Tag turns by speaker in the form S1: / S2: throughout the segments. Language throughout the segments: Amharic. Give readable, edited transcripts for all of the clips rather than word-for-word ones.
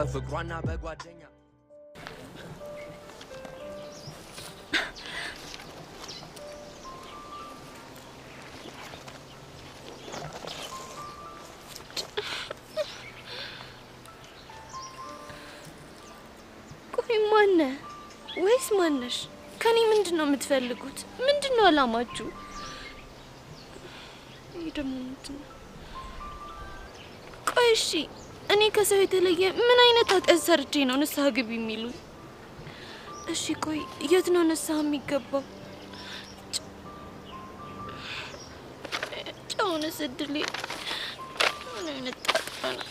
S1: ፍቅሯና በጓደኛ
S2: ማነ ወይስ ማነሽ? ከኔ ምንድነው የምትፈልጉት? ምንድነው አላማችሁ? ይደም ምንድነው? ቆይሺ እኔ ከሰው የተለየ ምን አይነት ኃጢአት ሰርቼ ነው ንስሐ ግቢ የሚሉኝ? እሺ ቆይ የት ነው ንስሐ የሚገባው? ጫውነ ስድሌ ምን አይነት ጣጣ ነው?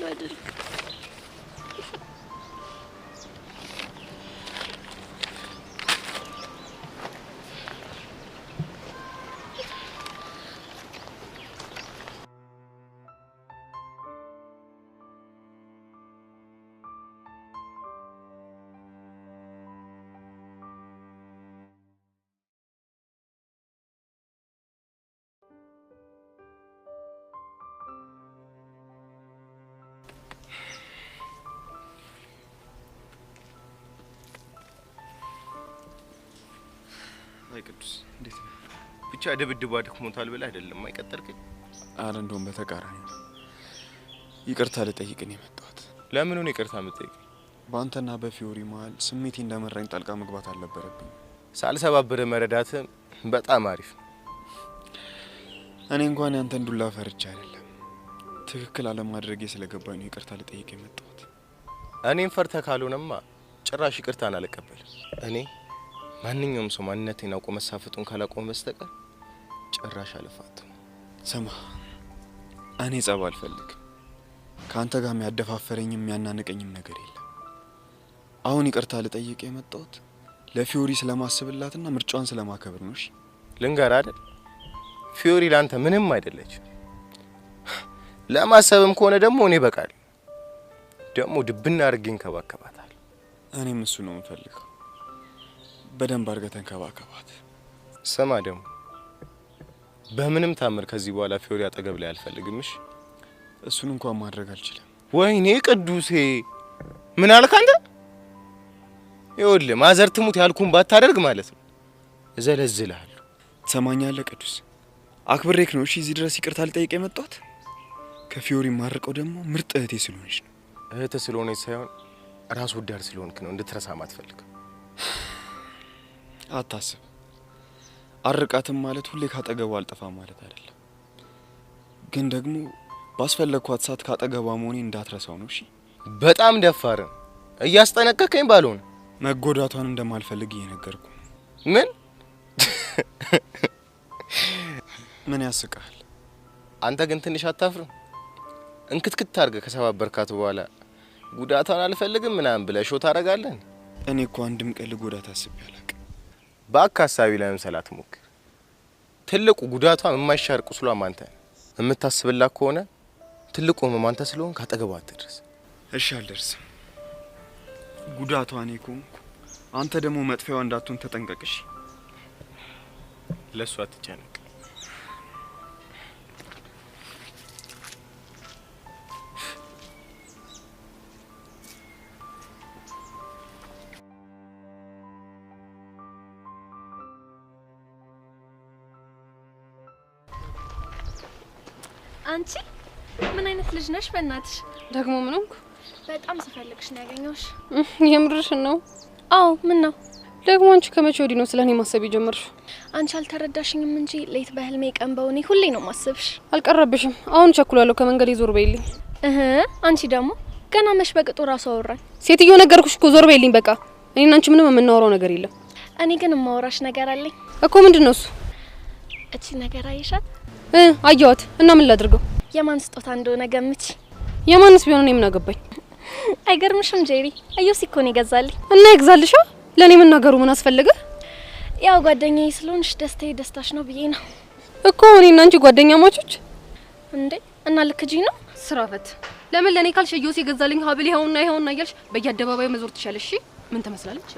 S2: አድርግ
S3: ቅዱስ እንዴት ነው? ብቻ ደብድባ ደክሞታል ብለ አይደለም አይቀጠልከኝ?
S4: አረ እንደውም በተቃራኒ ነው። ይቅርታ ልጠይቅ ነው የመጣሁት።
S3: ለምን ነው ይቅርታ የምትጠይቅ?
S4: በአንተና በፊዮሪ መሀል ስሜቴ እንደመራኝ ጣልቃ መግባት አልነበረብኝ።
S3: ሳልሰባብር መረዳት በጣም አሪፍ ነው።
S4: እኔ እንኳን ያንተን ዱላ ፈርቻ አይደለም ትክክል አለማድረጌ ስለገባኝ ነው ይቅርታ ልጠይቅ የመጣሁት።
S3: እኔን ፈርተህ ካልሆነማ ጭራሽ ይቅርታን አልቀበልም። እኔ ማንኛውም ሰው ማንነቴን አውቆ መሳፈጡን ካላቆመ በስተቀር ጭራሽ አልፋትም።
S4: ስማ እኔ ጸብ አልፈልግም። ካንተ ጋር የሚያደፋፈረኝም የሚያናንቀኝም ነገር የለም። አሁን ይቅርታ ልጠይቅ የመጣሁት ለፊዮሪ ስለማስብላትና ምርጫዋን ስለማከብር ነው። እሺ
S3: ልንገር አይደል ፊዮሪ ላንተ ምንም አይደለች። ለማሰብም ከሆነ ደግሞ እኔ በቃል ደግሞ ድብና አድርጌ እንከባከባታለሁ።
S4: እኔም እሱ ነው የምፈልገው። በደንብ አድርገህ ተንከባከባት።
S3: ስማ ደግሞ በምንም ታምር ከዚህ በኋላ ፊዮሪ አጠገብ ላይ አልፈልግም። እሺ
S4: እሱን እንኳን ማድረግ አልችልም።
S3: ወይኔ ቅዱሴ ምን አልክ አንተ? ይኸውልህ ማዘር ትሙት ያልኩን ባታደርግ ማለት ነው እዘለዝልሃለሁ።
S4: ትሰማኛለህ ቅዱስ? አክብሬክ ነው እሺ እዚህ ድረስ ይቅርታ ልጠይቅ የመጣሁት። ከፊዮሪ ማርቀው ደግሞ ምርጥ እህቴ ስለሆነች ነው።
S3: እህቴ ስለሆነች ሳይሆን ራስ ወዳድ ስለሆንክ ነው እንድትረሳ ማትፈልግ።
S4: አታስብ። አርቃትም ማለት ሁሌ ካጠገቧ አልጠፋም ማለት አይደለም። ግን ደግሞ ባስፈለግኳት ሰዓት ካጠገቧ መሆኔ እንዳትረሳው ነው። እሺ
S3: በጣም ደፋር እያስጠነቀቀኝ ባልሆነ
S4: መጎዳቷን እንደማልፈልግ እየነገርኩ። ምን ያስቃል?
S3: አንተ ግን ትንሽ አታፍርም? እንክትክት አድርገህ ከሰባበርካት በኋላ ጉዳቷን አልፈልግም ምናምን ብለህ ሾት አደርጋለህ።
S4: እኔ እኮ አንድም ቀን ልጎዳት አስቤ አላውቅም።
S3: በአካሳቢ ለመምሰል አትሞክር። ትልቁ ጉዳቷ የማይሻር ቁስሏ አንተ ነህ። የምታስብላት ከሆነ ትልቁ አንተ ስለሆንክ ካጠገቧ አትድረስ።
S4: እሺ አልደርስም። ጉዳቷ እኔ ኮንኩ። አንተ ደግሞ መጥፊያዋ እንዳትሆን ተጠንቀቅሽ።
S3: ለሷ አትጨነቅ።
S2: አንቺ ምን አይነት ልጅ ነሽ? በእናትሽ
S5: ደግሞ ምን ሆንኩ?
S2: በጣም ስፈልግሽ ነው ያገኘሁሽ።
S5: የምርሽን ነው?
S2: አዎ። ምን ነው
S5: ደግሞ አንቺ ከመቼ ወዲህ ነው ስለኔ ማሰብ የጀመርሽው?
S2: አንቺ አልተረዳሽኝም እንጂ ሌት በህልሜ ቀን በውኔ ሁሌ ነው ማሰብሽ።
S5: አልቀረብሽም። አሁን ቸኩላለሁ። ከመንገድ ዞር በይልኝ።
S2: አንቺ ደግሞ ገና መሽ በቅጡ ራሱ አወራኝ።
S5: ሴትዮ ነገርኩሽ እኮ ዞር በይልኝ በቃ። እኔና አንቺ ምንም የምናወራው ነገር የለም።
S2: እኔ ግን የማወራሽ ነገር አለኝ
S5: እኮ። ምንድነው እሱ?
S2: እቺ ነገር አይሻት?
S5: አየዋት እና ምን ላድርገው?
S2: የማን ስጦታ እንደሆነ ገምቺ።
S5: የማንስ ቢሆን እኔ ምን አገባኝ?
S2: አይገርምሽም ጄሪ? አዩሲ እኮ ነው ይገዛልኝ።
S5: እና ይግዛልሻ? ለኔ መናገሩ ምን አስፈልገ?
S2: ያው ጓደኛዬ ስለሆንሽ ደስታዬ ደስታሽ ነው ብዬ ነው
S5: እኮ። እኔና አንቺ ጓደኛ ማቾች
S2: እንዴ? እና ልክጂ ነው
S5: ስራፈት። ለምን ለኔ ካልሽ አዩሲ ይገዛልኝ ሀብል ይኸውና ይኸውና እያልሽ በየአደባባዩ መዞር ትሻለሽ? ምን ተመስላለች?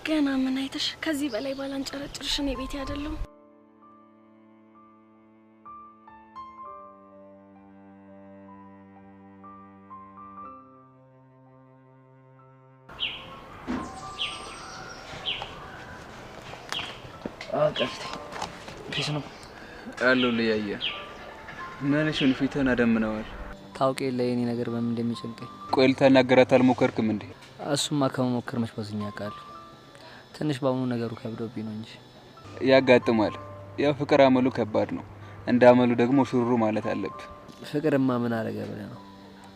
S2: ገና ምን አይተሽ ከዚህ በላይ ባላንጨረጭርሽ እኔ ቤቴ አይደለም።
S1: ቀፍቴ ፒስ ነው
S6: አለው ለያየ ማለሽን ፊተና ደምነዋል።
S1: ታውቂ የለ የኔ ነገር በምን እንደሚጨንቀኝ።
S6: ቆይ ልታናገራት አልሞከርክም እንዴ?
S1: እሱማ ከመሞከር መች በዝኛ ቃል ትንሽ ባሁኑ ነገሩ ከብዶብኝ ነው እንጂ
S6: ያጋጥማል። ያው ፍቅር አመሉ ከባድ ነው። እንደ አመሉ ደግሞ ሹሩሩ ማለት አለብ።
S1: ፍቅርማ ምን አረገ ብለህ ነው?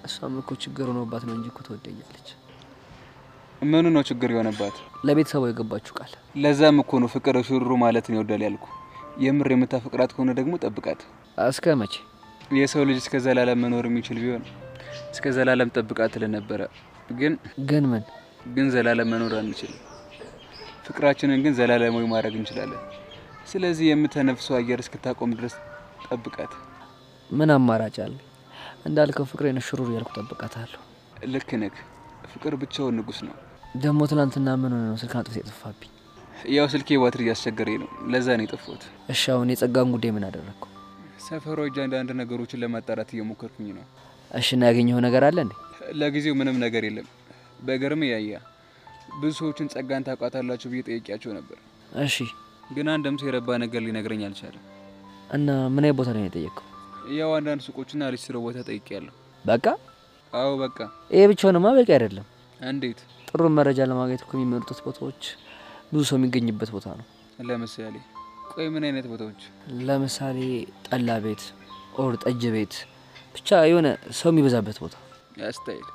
S1: እሷም እኮ ችግር ሆኖባት ነው እንጂ እኮ ትወደኛለች።
S6: ምኑ ነው ችግር የሆነባት?
S1: ለቤተሰቡ የገባችሁ ቃል።
S6: ለዛም እኮ ነው ፍቅር ሹሩሩ ማለት ነው ይወዳል ያልኩ። የምር የምታፈቅራት ከሆነ ደግሞ ጠብቃት።
S1: እስከ መቼ?
S6: የሰው ልጅ እስከ ዘላለም መኖር የሚችል ቢሆን እስከ ዘላለም ጠብቃት ለነበረ። ግን
S1: ምን
S6: ግን ዘላለም መኖር አንችልም። ፍቅራችንን ግን ዘላለማዊ ማድረግ እንችላለን። ስለዚህ የምትነፍሰው አየር እስክታቆም ድረስ ጠብቃት።
S1: ምን አማራጭ አለ? እንዳልከው ፍቅሬን ሹሩሩ ያልኩ ጠብቃታለሁ።
S6: ልክ ነህ። ፍቅር ብቻውን ንጉስ ነው።
S1: ደግሞ ትናንትና ምን ሆነ ነው ስልክ አንጥፌ የጠፋብኝ?
S6: ያው ስልኬ ባትሪ እያስቸገረኝ ነው። ለዛ ነው የጠፋሁት።
S1: እሺ አሁን የጸጋን ጉዳይ ምን አደረግኩ?
S6: ሰፈሩ አንዳንድ ነገሮችን ለማጣራት እየሞከርኩኝ ነው።
S1: እሺ እና ያገኘው ነገር አለ እንዴ?
S6: ለጊዜው ምንም ነገር የለም። በገርም ያያ ብዙ ሰዎችን ጸጋን ታውቃታላችሁ ብዬ ጠይቄያቸው ነበር።
S1: እሺ
S6: ግን አንድም ሰው የረባ ነገር ሊነግረኝ አልቻለም።
S1: እና ምን አይነት ቦታ ነው የጠየቀው?
S6: ያው አንዳንድ ሱቆችና ልጅ ስራ ቦታ ጠይቄያለሁ።
S1: በቃ?
S6: አዎ በቃ።
S1: ይሄ ብቻውንማ በቂ አይደለም።
S6: እንዴት?
S1: ጥሩ መረጃ ለማግኘት እኮ የሚመርጡት ቦታዎች ብዙ ሰው የሚገኝበት ቦታ ነው።
S6: ለምሳሌ? ቆይ ምን አይነት ቦታዎች?
S1: ለምሳሌ ጠላ ቤት ኦር ጠጅ ቤት፣ ብቻ የሆነ ሰው የሚበዛበት ቦታ።
S6: ያስታይል።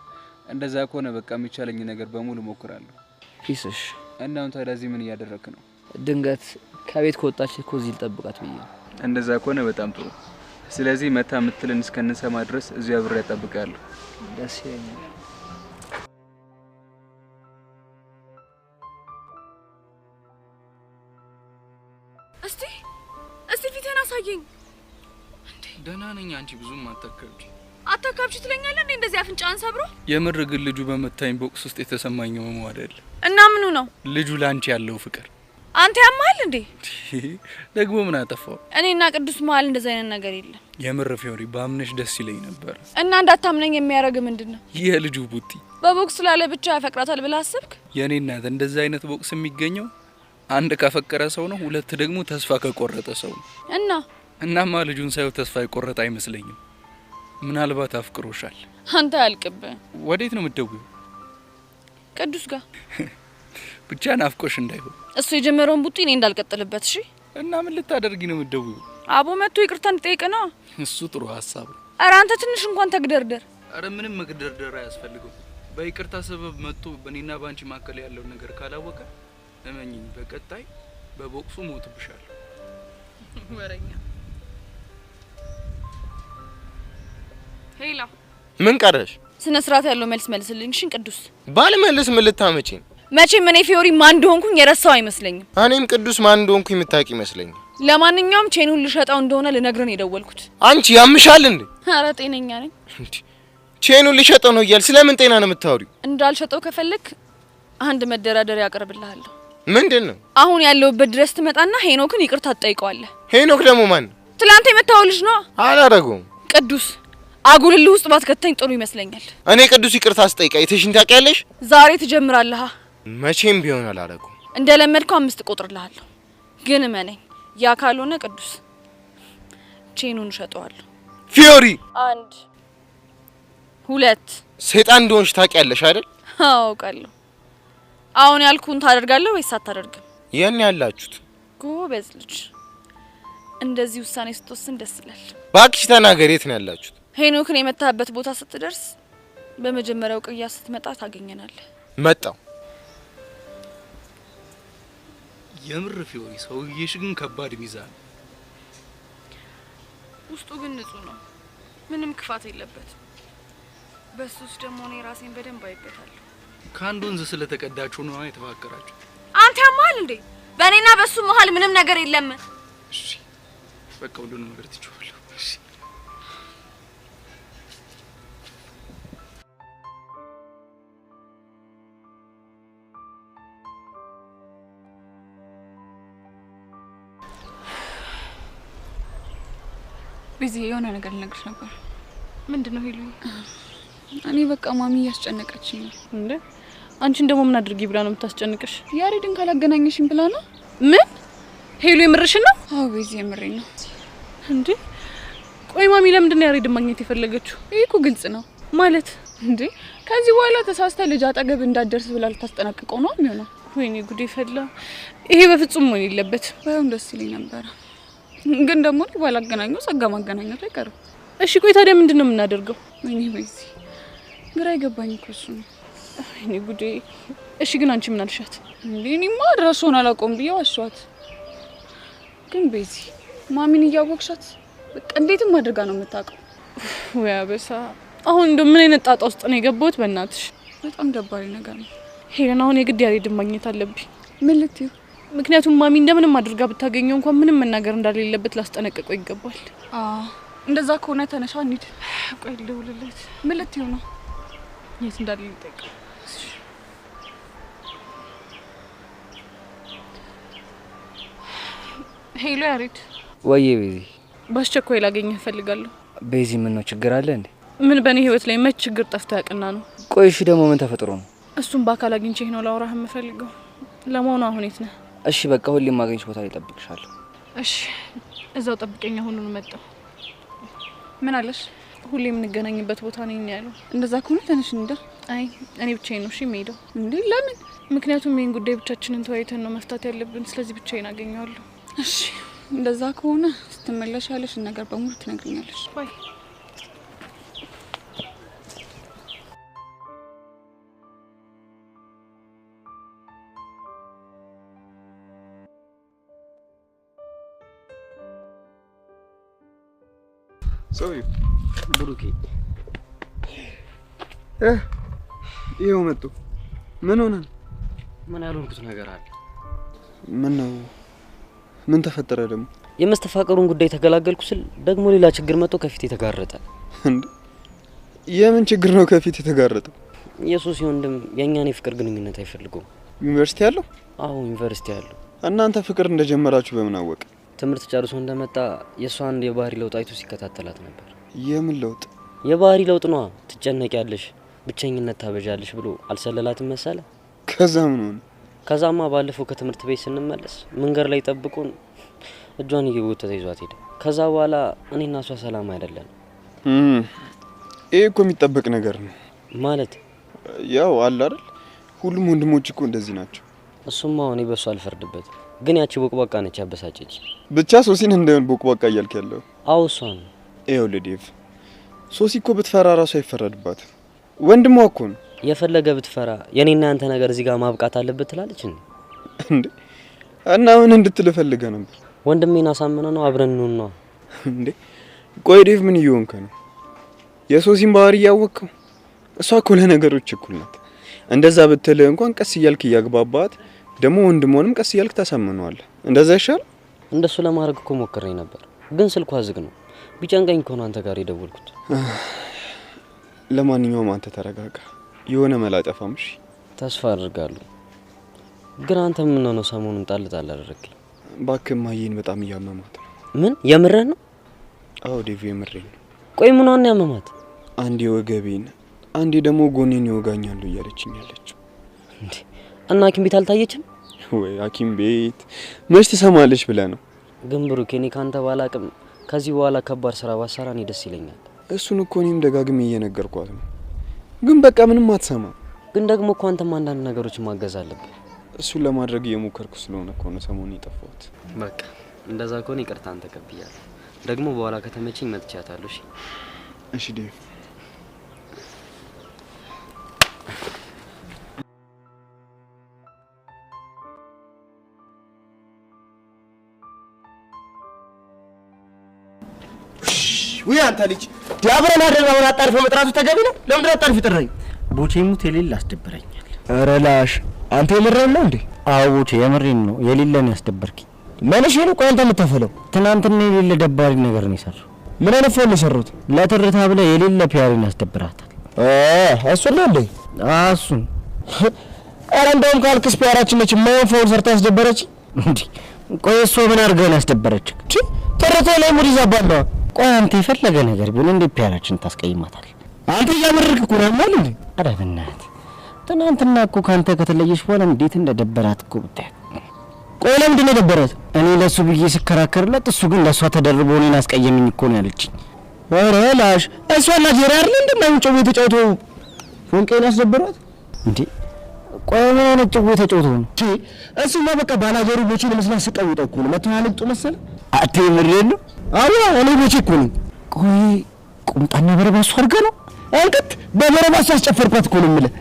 S6: እንደዛ ከሆነ በቃ የሚቻለኝ ነገር በሙሉ ሞክራለሁ።
S1: ፒስሽ።
S6: እና አሁን ታዲያ እዚህ ምን እያደረክ ነው?
S1: ድንገት ከቤት ከወጣች እኮ እዚህ ልጠብቃት ብዬ ነው።
S6: እንደዛ ከሆነ በጣም ጥሩ። ስለዚህ መታ ምትልን እስከነሰማ ድረስ እዚህ አብሬ እጠብቃለሁ።
S1: ደስ ይለኛል።
S2: እስቲ ፊቴን አሳየኝ።
S7: ደህና ነኝ። አንቺ ብዙም አታከብጂ
S2: አታካብሽ ትለኛለህ እንዴ? እንደዚህ አፍንጫን ሰብሮ?
S7: የምር ግን ልጁ በመታኝ ቦክስ ውስጥ የተሰማኝ ህመም አይደል?
S2: እና ምኑ ነው?
S7: ልጁ ላንቺ ያለው ፍቅር።
S2: አንተ ያማል እንዴ?
S7: ደግሞ ምን አጠፋው?
S2: እኔና ቅዱስ መሀል እንደዛ አይነት ነገር የለም።
S7: የምር ፊዮሪ ባምነሽ ደስ ይለኝ ነበር።
S2: እና እንዳታምነኝ የሚያረግ ምንድነው?
S7: የልጁ ቡቲ
S2: በቦክስ ላለ ብቻ ያፈቅራታል ብለህ አሰብክ?
S7: የኔ እናት እንደዛ አይነት ቦክስ የሚገኘው አንድ ካፈቀረ ሰው ነው፣ ሁለት ደግሞ ተስፋ ከቆረጠ ሰው ነው። እናማ ልጁን ሳይው ተስፋ የቆረጠ አይመስለኝም። ምናልባት አፍቅሮሻል።
S2: አንተ አልቅብህ።
S7: ወዴት ነው የምትደውይው?
S2: ቅዱስ ጋር
S7: ብቻ ናፍቆሽ እንዳይሆን።
S2: እሱ የጀመረውን ቡጢ እኔ እንዳልቀጥልበት። እሺ።
S7: እና ምን ልታደርጊ ነው የምትደውይው?
S2: አቦ መጥቶ ይቅርታ እንጠይቅ ነው።
S7: እሱ ጥሩ ሀሳብ ነው።
S2: ኧረ አንተ ትንሽ እንኳን ተግደርደር።
S7: ኧረ ምንም መግደርደር አያስፈልገው። በይቅርታ ሰበብ መጥቶ በእኔና ባንቺ መካከል ያለው ነገር ካላወቀ እመኚኝ፣ በቀጣይ በቦክሱ ሞትብሻለሁ።
S2: ወረኛ። ሄላ
S3: ምን ቀረሽ?
S2: ስነ ስርዓት ያለው መልስ መልስልኝ። እሺ ቅዱስ።
S3: ባልመልስ ምን ልታመጪኝ?
S2: መቼም እኔ ፊዮሪ ማን እንደሆንኩኝ የረሳው አይመስለኝም።
S3: እኔም ቅዱስ ማን እንደሆንኩኝ የምታውቂ ይመስለኛል።
S2: ለማንኛውም ቼኑን ልሸጣው እንደሆነ ልነግረን የደወልኩት።
S3: አንቺ ያምሻል እንዴ?
S2: ኧረ ጤነኛ ነኝ።
S3: ቼኑን ልሸጠው ነው እያል ስለምን ጤና ነው የምታወሪው?
S2: እንዳልሸጠው ከፈለክ አንድ መደራደሪያ ያቀርብልሃለሁ።
S3: ምንድነው?
S2: አሁን ያለውበት ድረስ ትመጣና ሄኖክን ይቅርታ ትጠይቀዋለህ።
S3: ሄኖክ ደግሞ ማን ነው?
S2: ትላንት የመታው ልጅ ነው።
S3: አላረገውም።
S2: ቅዱስ አጉልልህ ውስጥ ባትከተኝ ጥሩ ይመስለኛል።
S3: እኔ ቅዱስ ይቅርታ አስጠይቃ የተሽን ታውቂያለሽ?
S2: ዛሬ ትጀምራለህ።
S3: መቼም ቢሆን አላረገውም።
S2: እንደለመድከው 5 እቆጥርልሃለሁ። ግን እመነኝ፣ ያ ካልሆነ ቅዱስ ቼኑን እሸጠዋለሁ።
S3: ፊዮሪ
S2: 1 2
S3: ሰይጣን እንደሆንሽ ታውቂያለሽ አይደል?
S2: አውቃለሁ። አሁን ያልኩን ታደርጋለህ ወይስ አታደርግም?
S3: የኔ ያላችሁት
S2: ጎበዝ ልጅ። እንደዚህ ውሳኔ ስትወስን ደስ ይላል።
S3: ባክሽ ተናገር፣ የት ነው ያላችሁት?
S2: ሄኖክን የመታበት ቦታ ስትደርስ በመጀመሪያው ቅያስ ስትመጣ ታገኘናለህ።
S3: መጣው።
S7: የምር ፊዮሪ ሰውዬሽ ግን ከባድ ሚዛን።
S2: ውስጡ ግን ንጹህ ነው፣ ምንም ክፋት የለበትም። በሱስ ደግሞ እኔ ራሴን በደንብ አይበታለሁ።
S7: ከአንድ ወንዝ ስለተቀዳችሁ ነው የተፋከራችሁ።
S2: አንተ ያማል እንዴ? በእኔና በሱ መሀል ምንም ነገር የለም።
S7: እሺ በቃ ሁሉንም ነገር ትችዋለሁ። እሺ
S8: ቢዚ የሆነ ነገር ልነግርሽ ነበር።
S2: ምንድነው ሄሉ?
S8: እኔ በቃ ማሚ እያስጨነቀችኝ ነው።
S2: እንዴ? አንቺን ደግሞ ምን አድርጊ ብላ ነው የምታስጨንቅሽ?
S8: ያሬድን ካላገናኘሽኝ ብላ ነው።
S2: ምን?
S5: ሄሎ የምርሽ ነው?
S8: አዎ ቤዚ የምሬን ነው።
S5: እንዴ ቆይ ማሚ ለምንድን ነው ያሬድን ማግኘት የፈለገችው?
S8: ይሄ እኮ ግልጽ ነው
S5: ማለት
S8: እንዴ ከዚህ በኋላ ተሳስተ ልጅ አጠገብ እንዳትደርስ ብላ ልታስጠነቅቀው ነው የሚሆነው።
S5: ወይኔ ጉዴ ፈላ። ይሄ በፍጹም መሆን የለበትም።
S8: ባይሆን ደስ ይለኝ ነበር፣ ግን ደግሞ ባላገናኘው ጸጋ ማገናኘቱ አይቀርም።
S5: እሺ ቆይ ታዲያ ምንድን ነው የምናደርገው?
S8: ወይኔ ቤዚ ግራ ይገባኝ እኮ እሱ ነው።
S5: ወይኔ ጉዴ። እሺ ግን አንቺ ምን አልሻት?
S8: እንዴ እኔማ ድረሱን አላቆም ብዬ ዋሻት። ግን ቤዚ ማሚን እያወቅሻት በቃ እንዴትም አድርጋ ነው የምታውቀው።
S5: ወይ አበሳ። አሁን እንደው ምን አይነት ጣጣ ውስጥ ነው የገባሁት? በእናትሽ
S8: በጣም ደባሪ ነገር ነው
S5: ሄለን። አሁን የግድ ያሬድን ማግኘት አለብኝ።
S8: ምን ልትይው?
S5: ምክንያቱም ማሚ እንደምንም አድርጋ ብታገኘው እንኳን ምንም መናገር እንዳሌለበት ላስጠነቅቀው ይገባል።
S8: እንደዛ ከሆነ ተነሻ እንሂድ።
S5: ቆይ ልደውልለት።
S8: ምን ልትይው ነው?
S5: የት እንዳለ ልጠይቀው። ሄሎ ያሬድ።
S1: ወይዬ ቤዚ።
S5: በአስቸኳይ ላገኘህ እፈልጋለሁ።
S1: ቤዚ ምን ነው ችግር አለ እንዴ?
S5: ምን በእኔ ህይወት ላይ መች ችግር ጠፍቶ ያቅና ነው?
S1: ቆይ እሺ ደግሞ ምን ተፈጥሮ ነው?
S5: እሱም በአካል አግኝቼህ ነው ላውራህ የምፈልገው። ለመሆኑ አሁን የት ነህ?
S1: እሺ በቃ ሁሌም ማግኘት ቦታ ላይ እጠብቅሻለሁ።
S5: እሺ እዛው ጠብቀኝ። አሁኑን መጣሁ።
S8: ምን አለሽ?
S5: ሁሌ የምንገናኝበት ቦታ ነኝ ያለው።
S8: እንደዛ ከሆነ ተነሽ እንሂድ።
S5: አይ እኔ ብቻዬን ነው እሺ የምሄደው።
S8: እንዴ ለምን?
S5: ምክንያቱም ይሄን ጉዳይ ብቻችንን ተወያይተን ነው መፍታት ያለብን። ስለዚህ ብቻዬን አገኘዋለሁ።
S8: እሺ እንደዛ ከሆነ ስትመለሽ ያለሽን ነገር በሙሉ ትነግሪኛለሽ።
S5: ባይ።
S4: ሰውዬ
S1: ብሩኬ
S4: ይኸው መጡ። ምን ሆነ?
S1: ምን ያልሆንኩት ነገር አለ?
S4: ምን ነው? ምን ተፈጠረ ደግሞ?
S1: የመስተፋቀሩን ጉዳይ ተገላገልኩ ስል ደግሞ ሌላ ችግር መጥቶ ከፊት የተጋረጠ።
S4: እንዴ የምን ችግር ነው ከፊት የተጋረጠው?
S1: የሱስ ወንድም የኛን የፍቅር ግንኙነት አይፈልገውም።
S4: ዩኒቨርሲቲ ያለው?
S1: አዎ ዩኒቨርሲቲ ያለው።
S4: እናንተ ፍቅር እንደጀመራችሁ በምን አወቀ?
S1: ትምህርት ጨርሶ እንደመጣ የሷ አንድ የባህሪ ለውጥ አይቶ ሲከታተላት ነበር።
S4: የምን ለውጥ?
S1: የባህሪ ለውጥ ነዋ። ትጨነቂያለሽ፣ ብቸኝነት ታበዣለሽ ብሎ አልሰለላትም መሰለ።
S4: ከዛ ምን ሆነ?
S1: ከዛማ ባለፈው ከትምህርት ቤት ስንመለስ መንገድ ላይ ጠብቁን እጇን እየጎተተ ይዟት ሄደ። ከዛ በኋላ እኔና እሷ ሰላም አይደለም።
S4: ይሄ እኮ የሚጠበቅ ነገር ነው
S1: ማለት።
S4: ያው አለ አይደል፣ ሁሉም ወንድሞች እኮ እንደዚህ ናቸው።
S1: እሱማ እኔ በሱ አልፈርድበት፣ ግን ያቺ ቦቅቧቃ ነች ያበሳጨች።
S4: ብቻ ሶሲን እንደምን ቦቅቧቃ እያልክ ያለው?
S1: አዎ እሷ ነው።
S4: ይኸው ለዴቭ ሶሲ እኮ ብትፈራ ራሱ አይፈረድባትም። ወንድሟ እኮ ነው።
S1: የፈለገ ብትፈራ የኔና ያንተ ነገር እዚህ ጋር ማብቃት አለበት ትላለች
S4: እንዴ? እና ምን እንድትል ፈልገ ነበር?
S1: ወንድሜን አሳመነ ነው አብረን ነው
S4: እንዴ? ቆይ ዴቭ ምን እየሆንከ ነው? የሶሲን ባህሪ እያወቅከው? እሷ እኮ ለነገሮች እኩል ናት። እንደዛ ብትል እንኳን ቀስ እያልክ እያግባባት ደግሞ ወንድሞንም ቀስ እያልክ ታሳምነዋለህ። እንደዛ ይሻል።
S1: እንደሱ ለማድረግ እኮ ሞክሬ ነበር፣ ግን ስልኳ ዝግ ነው። ቢጨንቀኝ እኮ ነው አንተ ጋር የደወልኩት።
S4: ለማንኛውም አንተ ተረጋጋ፣ የሆነ መላ ጠፋም። እሺ
S1: ተስፋ አድርጋለሁ። ግን አንተ ምን ነው ሰሞኑን ጣል አደረግኝ?
S4: እባክህ ማየን በጣም እያመማት ነው።
S1: ምን የምረህ ነው?
S4: አዎ ዴቭ የምሬን ነው።
S1: ቆይ ምን ሆነ ያመማት?
S4: አንዴ ወገቤን አንዴ ደግሞ ጎኔን ይወጋኛል እያለችኝ ያለችው።
S1: እንዴ እና ሐኪም ቤት አልታየችም
S4: ወይ? ሐኪም ቤት መች ትሰማለች ብለህ ነው?
S1: ግን ብሩክ እኔ ካንተ ባላቅም ከዚህ በኋላ ከባድ ስራ ባሰራ እኔ ደስ ይለኛል።
S4: እሱን እኮ እኔም ደጋግሜ እየነገርኳት ነው፣ ግን በቃ ምንም አትሰማ።
S1: ግን ደግሞ እኮ አንተም አንዳንድ ነገሮች ማገዝ አለብህ።
S4: እሱን ለማድረግ እየሞከርኩ ስለሆነ እኮ ነው ሰሞኑን የጠፋሁት።
S1: በቃ እንደዛ ከሆነ ይቅርታን ተቀብያለሁ። ደግሞ በኋላ ከተመቸኝ መጥቻታለሁ። እሺ
S4: እሺ ዴቭ።
S9: ወይ አንተ ልጅ ዲያብረን አደረባውን አጣርፈው መጥራቱ ተገቢ ነው? ለምን አጣርፈው ጥራኝ?
S10: ቦቼ ሙት የሌለ አስደብረኛል።
S9: ኧረ ላሽ አንተ የምሬን ነው እንዴ?
S10: አዎ ቦቼ የምሬን ነው። የሌለን ያስደበርኪኝ
S9: ማንሽ ነው? ቆይ አንተ የምትፈለው
S10: ትናንትና የሌለ ደባሪ ነገር ነው የሰራው።
S9: ምን አይነት ፎን ነው የሰሩት?
S10: ለትርታ ብለ የሌለ ፒያሪን ያስደብራታል።
S9: እሱ ነው እንዴ?
S10: እሱን
S9: ኧረ እንደውም ካልክስ ፒያራችን ነች ማን ፎን ሰርታ ያስደበረች
S10: እንዴ? ቆይ እሷ ምን አድርገህ ነው ያስደበረች?
S9: ትርታ ላይ ሙድ ይዛባለሁ።
S10: ቆይ አንተ የፈለገ ነገር ቢሆን እንዴ ፒያራችን ታስቀይማታል?
S9: አንተ እያመረርክ እኮ ነው ማለት እንዴ?
S10: ኧረ በእናትህ ትናንትና እኮ ካንተ ከተለየሽ በኋላ እንዴት እንደደበራት እኮ ብታይ። ቆይ ለምንድን ነው የደበረት? እኔ ለሱ ብዬ ስከራከርለት እሱ ግን ለሷ ተደርቦ እኔን አስቀየመኝ እኮ ነው ያለችኝ። ኧረ ላሽ እሷና ጄሪ አይደል እንደማይሆን ጨው የተጫወተው ፎንቄን ያስደበራት እንዴ? ቆይ ምን አይነት ጨው የተጫወተው ነው? እሱማ በቃ ባላገሩ ቦቼ ለመስራት ስቀውጠው እኮ ነው መተናለቅጡ መሰለ። አትምሬን ነው? አዎ እኔ ቦቼ እኮ ነኝ። ቆይ ቁምጣና በረባሱ አድርገህ ነው? አንተት በበረባሱ አስጨፈርኳት እኮ ነው የምልህ።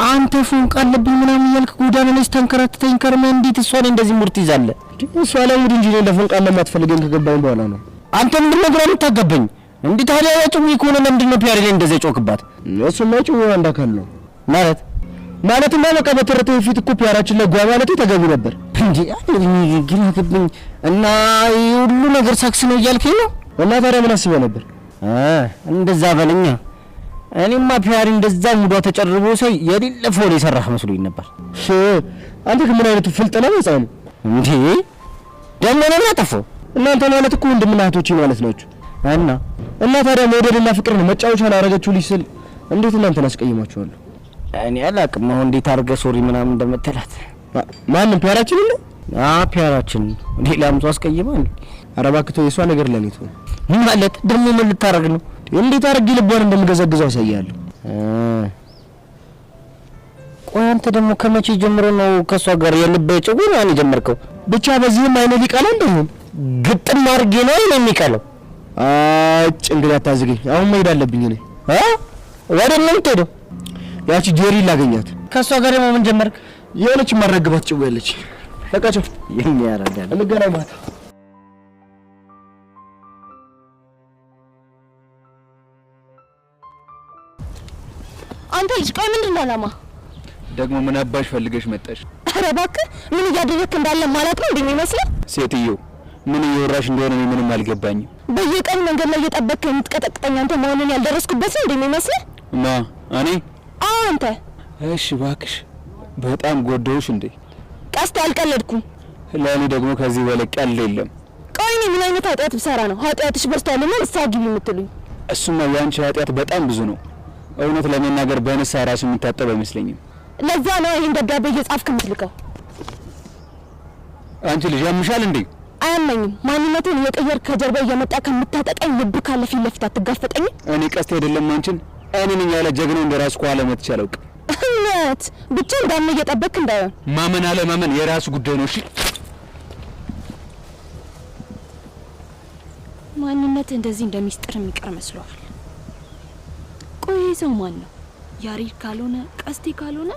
S10: አንተ ፎንቃ አለብኝ ምናምን እያልክ ጎዳና ላይ ተንከራተተኝ ከርመህ እንዴት እሷን እንደዚህ ሙርት ይዛለህ? እሷ ላይ ሙድ እንጂ ነው ለፎንቃ ለማትፈልገኝ ከገባኝ በኋላ ነው። አንተ ምንድን ነው ግራ የምታጋባኝ? እንዴ ታዲያ ጭዊ ከሆነ ለምንድን ነው ፒያሪ ላይ እንደዛ ጮክባት? እሱማ ጭዊ አንድ አካል ነው ማለትማ በቃ በተረተ ፊት እኮ ፒያራችን ላይ ጓ ማለት ተገቢ ነበር እንዴ? ግን አገባኝ እና ሁሉ ነገር ሳክስ ነው እያልከኝ ነው? እና ታዲያ ምን አስበህ ነበር? እንደዛ በለኛ። እኔማ ፒያሪ እንደዛ ሙዷ ተጨርቦ ሳይ የሌለ ፎል የሰራህ መስሎኝ ነበር። አንተ ምን አይነቱ ፍልጥ ነው ህፃኑ እንዴ? ደግሞ ነው ያጠፋው። እናንተ ማለት እኮ ወንድምና እህቶቼ ማለት ናችሁ። እና ታዲያ መውደድና ፍቅር ነው መጫወቻ ላደረገችው ልጅ ስል እንዴት እናንተን አስቀይማችኋለሁ? እኔ አላቅም አሁን እንዴት አድርገህ ሶሪ ምናምን እንደምትላት። ማንም ፒያራችን ነው? ፒያራችን ሌላም ሰው አስቀይማል። ኧረ እባክህ ተው፣ የሷ ነገር ለኔ ተው። ማለት ደግሞ ምን ልታረግ ነው? እንዴት አድርጌ ልቧን እንደምገዘግዘው አሳያለሁ። ቆይ አንተ ደግሞ ከመቼ ጀምሮ ነው ከሷ ጋር የልብ ጭው ነው የጀመርከው? ብቻ በዚህም አይነት ሊቀላ እንደሆነ ግጥም አድርጌ ነው የሚቀለው። እንግዲህ አታዝገኝ። አሁን መሄድ አለብኝ እኔ። ወደ ምን የምትሄደው? ያቺ ጄሪ ላገኛት። ከሷ ጋር ደግሞ ምን ጀመርክ? የሆነች ማረግባት ጭው ያለች። በቃቸው የኛ ያረጋል። እንገናኝ ማታ።
S2: አንተ ልጅ ቆይ ምንድን ነው አላማ?
S6: ደግሞ ምን አባሽ ፈልገሽ መጣሽ?
S2: ኧረ እባክህ ምን እያደረክ እንዳለ ማለት ነው እንደሚመስለው?
S6: ሴትዮ ምን እየወራሽ እንደሆነ እኔ ምንም አልገባኝም።
S2: በየቀኑ መንገድ ላይ እየጠበቅክ የምትቀጠቅጠኝ አንተ መሆኑን ያልደረስኩበት ነው እንደሚመስለው?
S6: እኔ?
S2: አንተ።
S6: እሺ እባክሽ በጣም ጎዳሁሽ እንዴ?
S2: ቀስት አልቀለድኩም።
S6: ለእኔ ደግሞ ከዚህ በላይ ቀልድ የለም።
S2: ቆይ እኔ ምን አይነት ኃጢአት ብሰራ ነው ኃጢአትሽ በዝቷልና ንስሐ ግቢ የምትሉኝ?
S6: እሱማ ያንቺ ኃጢአት በጣም ብዙ ነው። እውነት ለመናገር በንስሐ ራሱ የሚታጠብ አይመስለኝም።
S2: ለዛ ነው ይሄን ደብዳቤ እየጻፍክ የምትልከው።
S6: አንቺ ልጅ ያምሻል እንዴ?
S2: አያመኝም። ማንነቴን እየቀየርክ ከጀርባ እየመጣ ከምታጠቀኝ ልብ ካለ ፊት ለፊት አትጋፈጠኝም?
S6: እኔ ቀስት አይደለም አንቺን እኔ ነኝ ያለ ጀግናው እንደራስ ኳለ መትቻለው።
S2: እውነት ብቻ እንዳለ እየጠበቅክ እንዳይሆን።
S6: ማመን አለ ማመን የራሱ ጉዳይ ነው። እሺ
S2: ማንነት እንደዚህ እንደሚስጥር የሚቀር መስሏል? ቆይ ሰው ማን ነው? ያሬድ ካልሆነ ቀስቴ ካልሆነ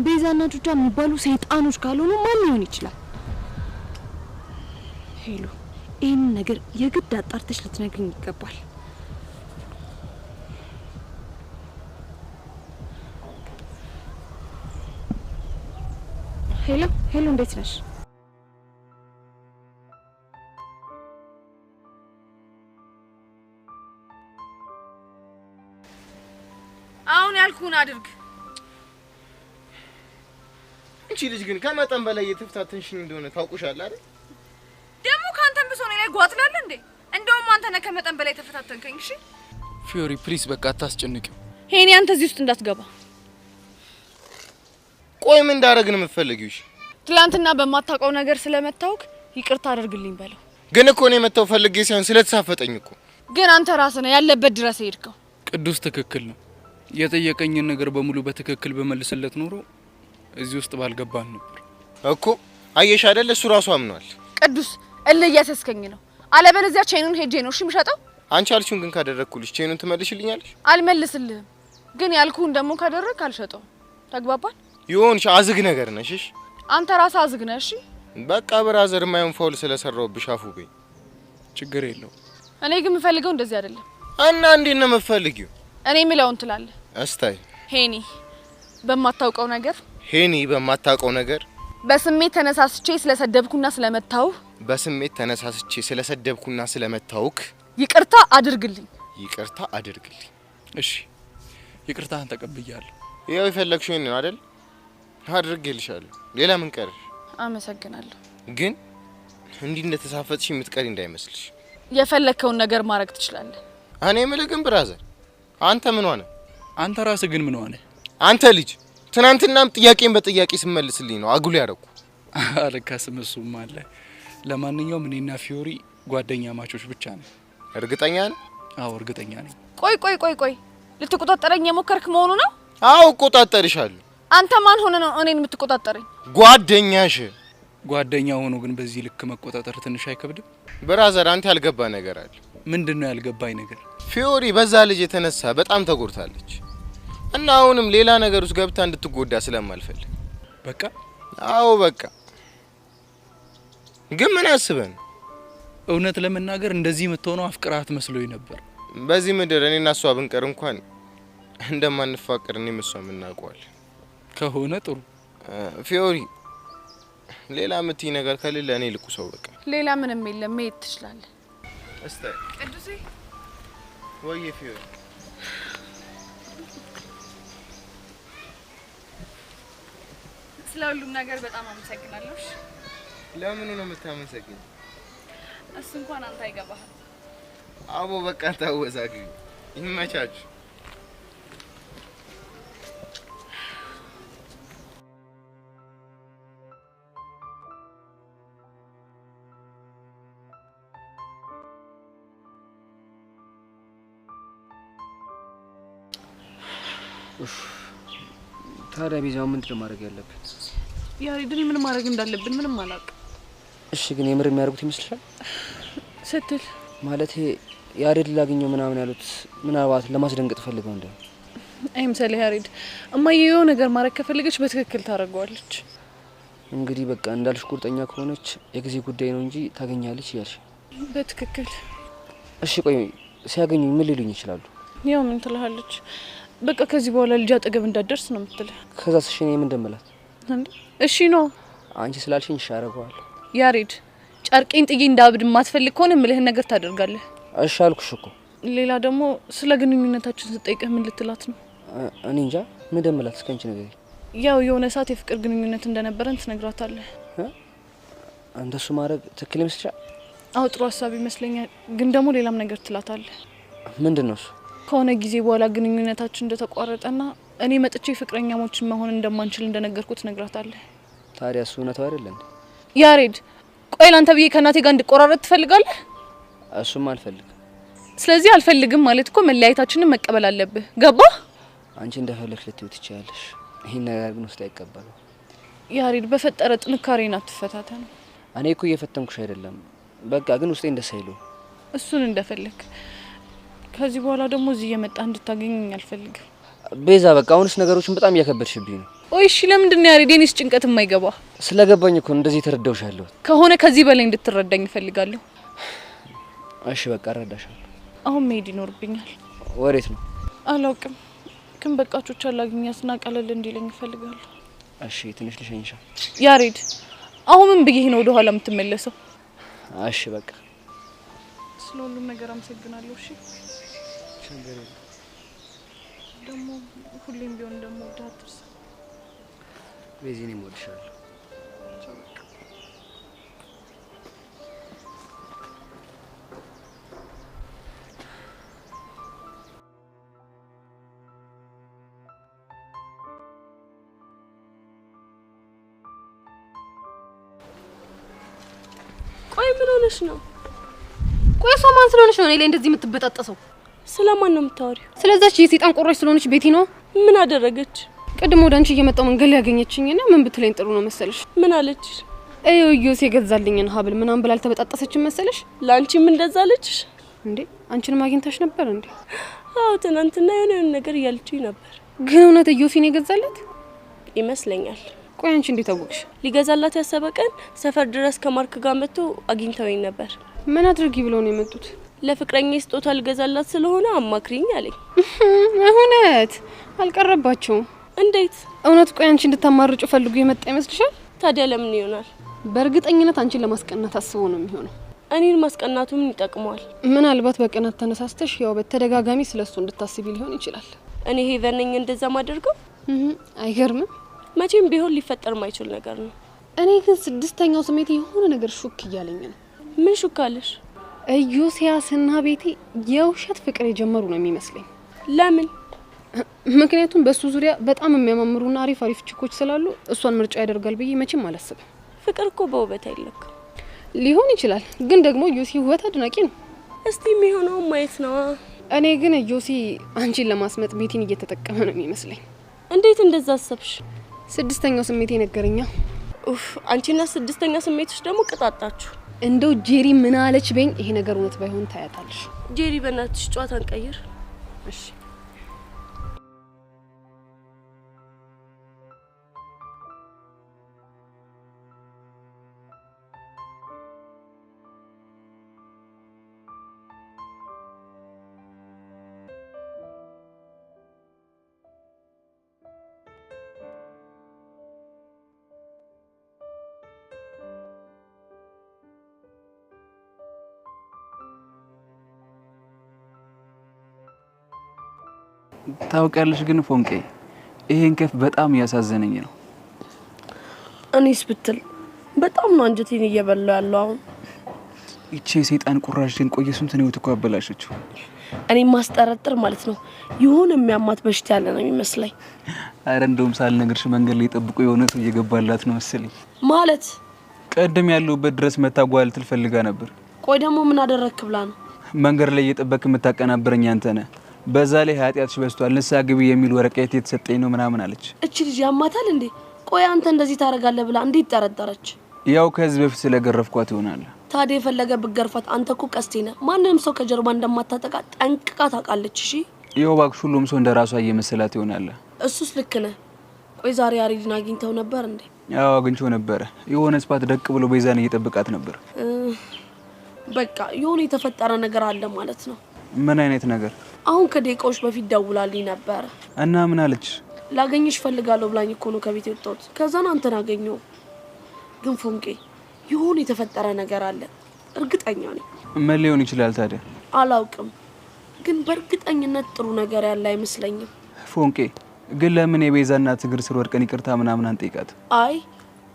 S2: ቤዛና ጁጃ የሚባሉ ሰይጣኖች ካልሆኑ ማን ሊሆን ይችላል? ሄሎ ይህን ነገር የግድ አጣርተሽ ልትነግሪኝ ይገባል። ሄሎ እንዴት ነሽ?
S8: አሁን ያልኩህን አድርግ።
S3: አንቺ ልጅ ግን ከመጠን በላይ የተፈታተንሽኝ እንደሆነ ታውቁሻል አይደል?
S8: ደግሞ ካንተም ብሶ ነው ላይ ጓትላል እንዴ? እንደውም አንተ ነህ ከመጠን በላይ ተፈታተንከኝ። እሺ
S7: ፊዮሪ ፕሊዝ በቃ አታስጨንቂው።
S8: ሄኒ አንተ እዚህ ውስጥ እንዳትገባ።
S3: ቆይ ምን እንዳደረግን የምትፈልጊው? እሺ
S8: ትላንትና በማታውቀው ነገር ስለመታውክ ይቅርታ አድርግልኝ በለው።
S3: ግን እኮ ነው የመጣው ፈልጌ ሳይሆን ስለተሳፈጠኝ እኮ።
S8: ግን አንተ ራስህ ነህ ያለበት ድረስ ሄድከው።
S7: ቅዱስ ትክክል ነው። የጠየቀኝን ነገር በሙሉ በትክክል በመልስለት ኖሮ እዚህ ውስጥ ባልገባን ነበር
S3: እኮ። አየሽ አይደል? እሱ ራሱ አምኗል።
S8: ቅዱስ እልየሰስከኝ ነው። አለበለዚያ ቼኑን ሄጄ ነው እሺ የምሸጠው።
S3: አንቺ አልሽውን ግን ካደረግኩልሽ ቼኑን ትመልሽልኛለሽ?
S8: አልመልስልህም። ግን ያልኩህን ደግሞ ካደረግክ አልሸጠውም። ተግባባን?
S3: ይሁንሽ። አዝግ ነገር ነሽ። እሺ
S8: አንተ ራስህ አዝግ ነህ። እሺ
S3: በቃ ብራዘር ማይሆን ፋውል ስለሰራውብሽ አፉ በይ።
S7: ችግር የለው።
S8: እኔ ግን የምፈልገው እንደዚህ አይደለም።
S3: እና እንዴት ነው የምትፈልጊው?
S8: እኔ የምለውን ትላለህ።
S3: እስታይ
S8: ሄኒ በማታውቀው ነገር በስሜት ተነሳስቼ ስለሰደብኩና ስለመታውክ ይቅርታ አድርግልኝ።
S7: እሺ ይቅርታህን ተቀብያለሁ።
S3: ያው የፈለግሽውን ነው አይደል? አድርጌልሻለሁ። ሌላ ምን ቀርሽ?
S8: አመሰግናለሁ።
S3: ግን እንዲህ እንደተሳፈጥሽ የምትቀሪ እንዳይመስልሽ።
S8: የፈለከውን ነገር ማድረግ ትችላለህ።
S3: እኔ የምልህ ግን ብራዘር አንተ ምን ሆነ?
S7: አንተ ራስህ ግን ምን ሆነ?
S3: አንተ ልጅ ትናንትናም ጥያቄን በጥያቄ ስመልስልኝ ነው አጉል ያደረኩ።
S7: አለካስም እሱም አለ። ለማንኛውም እኔና ፊዮሪ ጓደኛ ማቾች ብቻ ነን።
S3: እርግጠኛ ነህ?
S7: አዎ እርግጠኛ ነኝ።
S8: ቆይ ልትቆጣጠረኝ የሞከርክ መሆኑ ነው?
S3: አዎ እቆጣጠርሻለሁ።
S8: አንተ ማን ሆነ ነው እኔን የምትቆጣጠረኝ?
S3: ጓደኛሽ።
S7: ጓደኛ ሆኖ ግን በዚህ ልክ መቆጣጠር ትንሽ አይከብድም?
S3: ብራዘር አንተ ያልገባ ነገር አለ።
S7: ምንድነው ያልገባኝ ነገር?
S3: ፊዮሪ በዛ ልጅ የተነሳ በጣም ተጎድታለች እና አሁንም ሌላ ነገር ውስጥ ገብታ እንድትጎዳ ስለማልፈልግ
S7: በቃ።
S3: አዎ በቃ። ግን ምን አስበን?
S7: እውነት ለመናገር እንደዚህ የምትሆነው አፍቅራት መስሎኝ ነበር።
S3: በዚህ ምድር እኔና እሷ ብንቀር እንኳን እንደማንፋቀር እኔም እሷም እናውቀዋለን።
S7: ከሆነ ጥሩ።
S3: ፊዮሪ ሌላ ምትይ ነገር ከሌለ እኔ ልኩ ሰው በቃ።
S8: ሌላ ምንም የለም፣ መሄድ ትችላለህ።
S3: እስቲ
S8: ቅዱሴ
S3: ወይ ፊዮሪ
S8: ስለ ሁሉም ነገር በጣም አመሰግናለሁ።
S3: ለምኑ ነው የምታመሰግኝ?
S8: እሱ እንኳን አንተ አይገባህም።
S3: አቦ በቃ ታወዛግ ይመቻች።
S1: ታዲያ ቤዛው ምንድነው ማድረግ ያለብን?
S8: ያሬድን ምን ማድረግ እንዳለብን ምንም አላውቅም።
S1: እሺ ግን የምር የሚያደርጉት ይመስልሻል?
S8: ስትል
S1: ማለት ያሬድ ላገኘው ምናምን ያሉት ምናልባት ለማስደንገጥ ፈልገው እንደ
S8: አይምሰልህ። ያሬድ እማዬ የሆነ ነገር ማድረግ ከፈለገች በትክክል ታደርገዋለች።
S1: እንግዲህ በቃ እንዳልሽ ቁርጠኛ ከሆነች የጊዜ ጉዳይ ነው እንጂ ታገኛለች እያልሽ
S8: በትክክል።
S1: እሺ ቆይ ሲያገኙኝ ምን ሊሉኝ ይችላሉ?
S8: ያው ምን ትልሃለች? በቃ ከዚህ በኋላ ልጅ አጠገብ እንዳትደርስ ነው የምትልህ።
S1: ከዛ እሺ እኔ ምን እንደምላት?
S8: እሺ ነው
S1: አንቺ ስላልሽኝ እሺ አደርገዋለሁ።
S8: ያሬድ ጨርቄን ጥዬ እንዳብድ ማትፈልግ ከሆነ ምልህን ነገር ታደርጋለህ።
S1: እሺ አልኩሽ እኮ።
S8: ሌላ ደግሞ ስለ ግንኙነታችን ስጠይቅህ ምን ልትላት ነው?
S1: እኔ እንጃ ምን እንደምላት እስከንቺ ነገር።
S8: ያው የሆነ ሰዓት የፍቅር ግንኙነት እንደነበረን ትነግራታለህ።
S1: እንደሱ ማድረግ ትክክል ይመስልሻል?
S8: አዎ ጥሩ ሀሳብ ይመስለኛል። ግን ደግሞ ሌላም ነገር ትላታለህ።
S1: ምንድነው እሱ?
S8: ከሆነ ጊዜ በኋላ ግንኙነታችን እንደተቋረጠና እኔ መጥቼ ፍቅረኛሞችን መሆን እንደማንችል እንደነገርኩት ትነግራታለህ።
S1: ታዲያ እሱ እውነታው አይደለም?
S8: ያሬድ ቆይ ላንተ ብዬ ከናቴ ጋር እንድቆራረጥ ትፈልጋለህ?
S1: እሱም አልፈልግም።
S8: ስለዚህ አልፈልግም ማለት እኮ መለያየታችንን መቀበል አለብህ። ገባህ?
S1: አንቺ እንደፈለግሽ ልትይው ትችያለሽ። ይሄን ነገር ግን ውስጥ አይቀበለው።
S8: ያሬድ በፈጠረ ጥንካሬን አትፈታተን።
S1: እኔ እኮ እየፈተንኩሽ አይደለም። በቃ ግን ውስጤ እንደስ አይለው።
S8: እሱን እንደፈለክ። ከዚህ በኋላ ደግሞ እዚህ እየመጣ እንድታገኘኝ አልፈልግም።
S1: ቤዛ በቃ አሁንስ ነገሮችን በጣም እያከበድሽብኝ ነው።
S8: ኦይ እሺ ለምንድን ነው ያሬድ የኔስ ጭንቀት የማይገባ?
S1: ስለገባኝ እኮ እንደዚህ ተረዳውሻለሁ።
S8: ከሆነ ከዚህ በላይ እንድትረዳኝ እፈልጋለሁ።
S1: እሺ በቃ እረዳሻለሁ።
S8: አሁን መሄድ ይኖርብኛል።
S1: ወዴት ነው?
S8: አላውቅም፣ ግን በቃ ቾቻ ላግኛትና ቀለል እንዲለኝ እፈልጋለሁ።
S1: እሺ ትንሽ ልሸኝሻ።
S8: ያሬድ አሁን ምን ብዬ ነው ወደ ኋላ የምትመለሰው?
S1: እሺ በቃ
S8: ስለ ሁሉም ነገር አመሰግናለሁ። እሺ
S1: ችግር የለም።
S8: ደግሞ ሁሌም ቢሆን ደግሞ ወደ አትርሳ።
S1: ቤዛ እኔም እወድሻለሁ።
S5: ቆይ ምን ሆነሽ ነው? ቆይ እሷ ማን ስለሆነሽ ነው እኔ ላይ እንደዚህ የምትበጣጠሰው?
S11: ስለማን ነው የምታወሪው?
S5: ስለዛች የሰይጣን ቆራሽ ስለሆነች ቤቲ ነው።
S11: ምን አደረገች?
S5: ቅድም ወደ አንቺ እየመጣው መንገድ ላይ ያገኘችኝና ምን ብትለኝ ጥሩ ነው መሰለሽ?
S11: ምን አለች?
S5: ዮሴ የገዛልኝን ሀብል ምናምን ብላ አልተበጣጠሰችም መሰለሽ?
S11: ላንቺም እንደዛ አለችሽ
S5: እንዴ? አንቺንም አግኝታሽ ነበር እንዴ?
S11: አዎ ትናንትና የሆነ ነገር እያለችኝ ነበር።
S5: ግን እውነት ዮሴ ነው የገዛላት
S11: ይመስለኛል።
S5: ቆይ አንቺ እንዴት አወቅሽ?
S11: ሊገዛላት ያሰበ ቀን ሰፈር ድረስ ከማርክ ጋር መጥቶ አግኝተውኝ ነበር።
S5: ምን አድርጊ ብለው ነው የመጡት?
S11: ለፍቅረኛ ስጦታ ልገዛላት ስለሆነ አማክሪኝ አለኝ።
S5: እውነት አልቀረባቸውም?
S11: እንዴት?
S5: እውነት ቆይ አንቺ እንድታማርጩ ፈልጉ የመጣ ይመስልሻል?
S11: ታዲያ ለምን ይሆናል?
S5: በእርግጠኝነት አንቺን ለማስቀናት አስቦ ነው የሚሆነው።
S11: እኔን ማስቀናቱ ምን ይጠቅመዋል?
S5: ምናልባት በቅናት ተነሳስተሽ ያው በተደጋጋሚ ስለሱ እንድታስቢ ሊሆን ይችላል።
S11: እኔ ሄቨን ነኝ እንደዛ ማደርገው?
S5: አይገርምም?
S11: መቼም ቢሆን ሊፈጠር ማይችል ነገር ነው።
S5: እኔ ግን ስድስተኛው ስሜት የሆነ ነገር ሹክ እያለኝ ነው።
S11: ምን ሹክ አለሽ?
S5: ዮሴያስና ቤቲ የውሸት ፍቅር የጀመሩ ነው የሚመስለኝ።
S11: ለምን?
S5: ምክንያቱም በሱ ዙሪያ በጣም የሚያማምሩና አሪፍ ቺኮች ስላሉ እሷን ምርጫ ያደርጋል ብዬ መቼም አላስብም።
S11: ፍቅር እኮ በውበት አይለካም።
S5: ሊሆን ይችላል፣ ግን ደግሞ ዮሲ ውበት አድናቂ ነው።
S11: እስቲ የሚሆነው ማየት ነው።
S5: እኔ ግን ዮሲ አንቺን ለማስመጥ ቤቲን እየተጠቀመ ነው የሚመስለኝ።
S11: እንዴት እንደዛ አሰብሽ?
S5: ስድስተኛው ስሜት ነገርኛ።
S11: ኡፍ አንቺና ስድስተኛ ስሜቶች ደግሞ ቅጣጣችሁ።
S5: እንደው ጄሪ ምን አለች በኝ? ይሄ ነገር እውነት ባይሆን ታያታለሽ።
S11: ጄሪ በእናትሽ ጨዋታን ቀይር።
S5: እሺ
S6: ታውቂያለሽ ግን ፎንቄ ይሄን ከፍ በጣም ያሳዘነኝ ነው።
S11: እኔስ ብትል በጣም ነው አንጀቴን እየበላው ያለው አሁን።
S6: እቺ ሰይጣን ቁራሽ ግን ቆየ ስንት ነው እኮ አበላሸችው።
S11: እኔ ማስጠረጥር ማለት ነው ይሁን የሚያማት በሽታ ያለ ነው የሚመስለኝ።
S6: አረ እንደውም ሳልነግርሽ መንገድ ላይ ጠብቆ የሆነ ሰው እየገባላት ነው መሰለኝ።
S11: ማለት
S6: ቀደም ያለውበት ድረስ መታጓል ትፈልጋ ነበር።
S11: ቆይ ደግሞ ምን አደረክ ብላ ነው?
S6: መንገድ ላይ እየጠበቅ የምታቀናብረኝ አንተ ነህ። በዛ ላይ ኃጢአትሽ በዝቷል ንስሐ ግቢ የሚል ወረቀት የተሰጠኝ ነው ምናምን አለች።
S11: እቺ ልጅ ያማታል እንዴ? ቆይ አንተ እንደዚህ ታረጋለህ ብላ እንዴት ጠረጠረች?
S6: ያው ከዚህ በፊት ስለገረፍኳት ይሆናል።
S11: ታዲያ የፈለገ ብገርፋት አንተ እኮ ቀስቴ ነህ። ማንንም ሰው ከጀርባ እንደማታጠቃ ጠንቅቃ ታውቃለች። እሺ
S6: ያው እባክሽ ሁሉም ሰው እንደራሷ እየመሰላት ይሆናል።
S11: እሱስ ልክ ነህ። ቆይ ዛሬ ያሬድን አግኝተው ነበር እንዴ?
S6: ያው አግኝቼው ነበር። የሆነ ስፓት ደቅ ብሎ ቤዛን እየጠበቃት ነበር።
S11: በቃ የሆነ የተፈጠረ ነገር አለ ማለት ነው።
S6: ምን አይነት ነገር?
S11: አሁን ከደቂቃዎች በፊት ደውላልኝ ነበር።
S6: እና ምን አለች?
S11: ላገኝሽ ፈልጋለሁ ብላኝ እኮ ነው ከቤት የወጣሁት። ከዛን አንተን አገኘው። ግን ፎንቄ የሆነ የተፈጠረ ነገር አለ እርግጠኛ ነኝ።
S6: ምን ሊሆን ይችላል ታዲያ?
S11: አላውቅም፣ ግን በእርግጠኝነት ጥሩ ነገር ያለ አይመስለኝም።
S6: ፎንቄ ግን ለምን የቤዛ እናት እግር ስር ወድቀን ይቅርታ ምናምን አንጠይቃት?
S11: አይ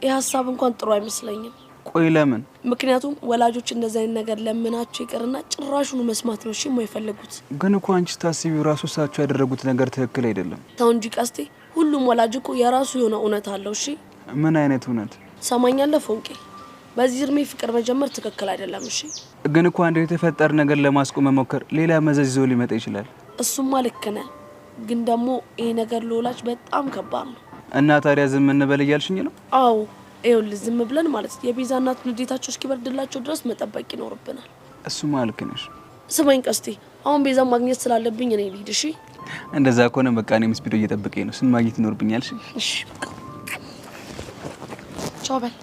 S11: ይህ ሀሳብ እንኳን ጥሩ አይመስለኝም።
S6: ቆይ ለምን?
S11: ምክንያቱም ወላጆች እንደዚህ አይነት ነገር ለምናቸው ይቅርና ጭራሹን መስማት ነው እሺ የማይፈልጉት።
S6: ግን እኮ አንቺ ታስቢው ራሱ እሳቸው ያደረጉት ነገር ትክክል አይደለም።
S11: ተው እንጂ ቀስቴ፣ ሁሉም ወላጅ እኮ የራሱ የሆነ እውነት አለው። እሺ
S6: ምን አይነት እውነት?
S11: ሰማኛለህ ፎንቄ፣ በዚህ እድሜ ፍቅር መጀመር ትክክል አይደለም። እሺ
S6: ግን እኮ አንድ የተፈጠረ ነገር ለማስቆም መሞከር ሌላ መዘዝ ይዞ ሊመጣ ይችላል።
S11: እሱማ ልክ ነህ፣ ግን ደግሞ ይሄ ነገር ለወላጅ በጣም ከባድ ነው።
S6: እና ታዲያ ዝም እንበል እያልሽኝ ነው?
S11: አዎ ይኸውልህ፣ ዝም ብለን ማለት የቤዛ እናት ንዴታቸው እስኪበርድላቸው ድረስ መጠበቅ ይኖርብናል።
S6: እሱማ ልክ ነሽ።
S11: ስማኝ ቀስቴ፣ አሁን ቤዛ ማግኘት ስላለብኝ እኔ ልሂድ። እሺ
S6: እንደዛ ከሆነ በቃ እኔም ስፒዶ እየጠበቀኝ ነው። ስን ማግኘት ይኖርብኛል።
S11: እሺ በቃ ቻው በል።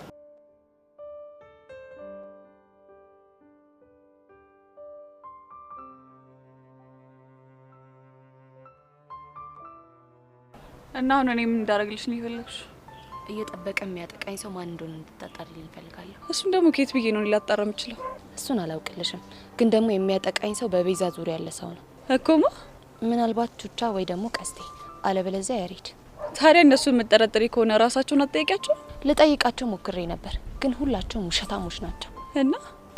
S8: እና አሁን እኔ ምን እንዳደርግልሽ ነው የፈለግሽ?
S2: እየጠበቀ የሚያጠቃኝ ሰው ማን እንደሆነ እንድታጣሪልኝ እፈልጋለሁ።
S8: እሱን ደግሞ ከየት ብዬ ነው ላጣራ የምችለው?
S2: እሱን አላውቅልሽም፣ ግን ደግሞ የሚያጠቃኝ ሰው በቤዛ ዙሪያ ያለ ሰው ነው
S8: እኮማ።
S2: ምናልባት ቹቻ ወይ ደግሞ ቀስቴ፣ አለበለዚያ ያሬድ።
S8: ታዲያ እነሱ የምጠረጥሪ ከሆነ ራሳቸውን አትጠይቂያቸው?
S2: ልጠይቃቸው ሞክሬ ነበር፣ ግን ሁላቸውም ውሸታሞች ናቸው።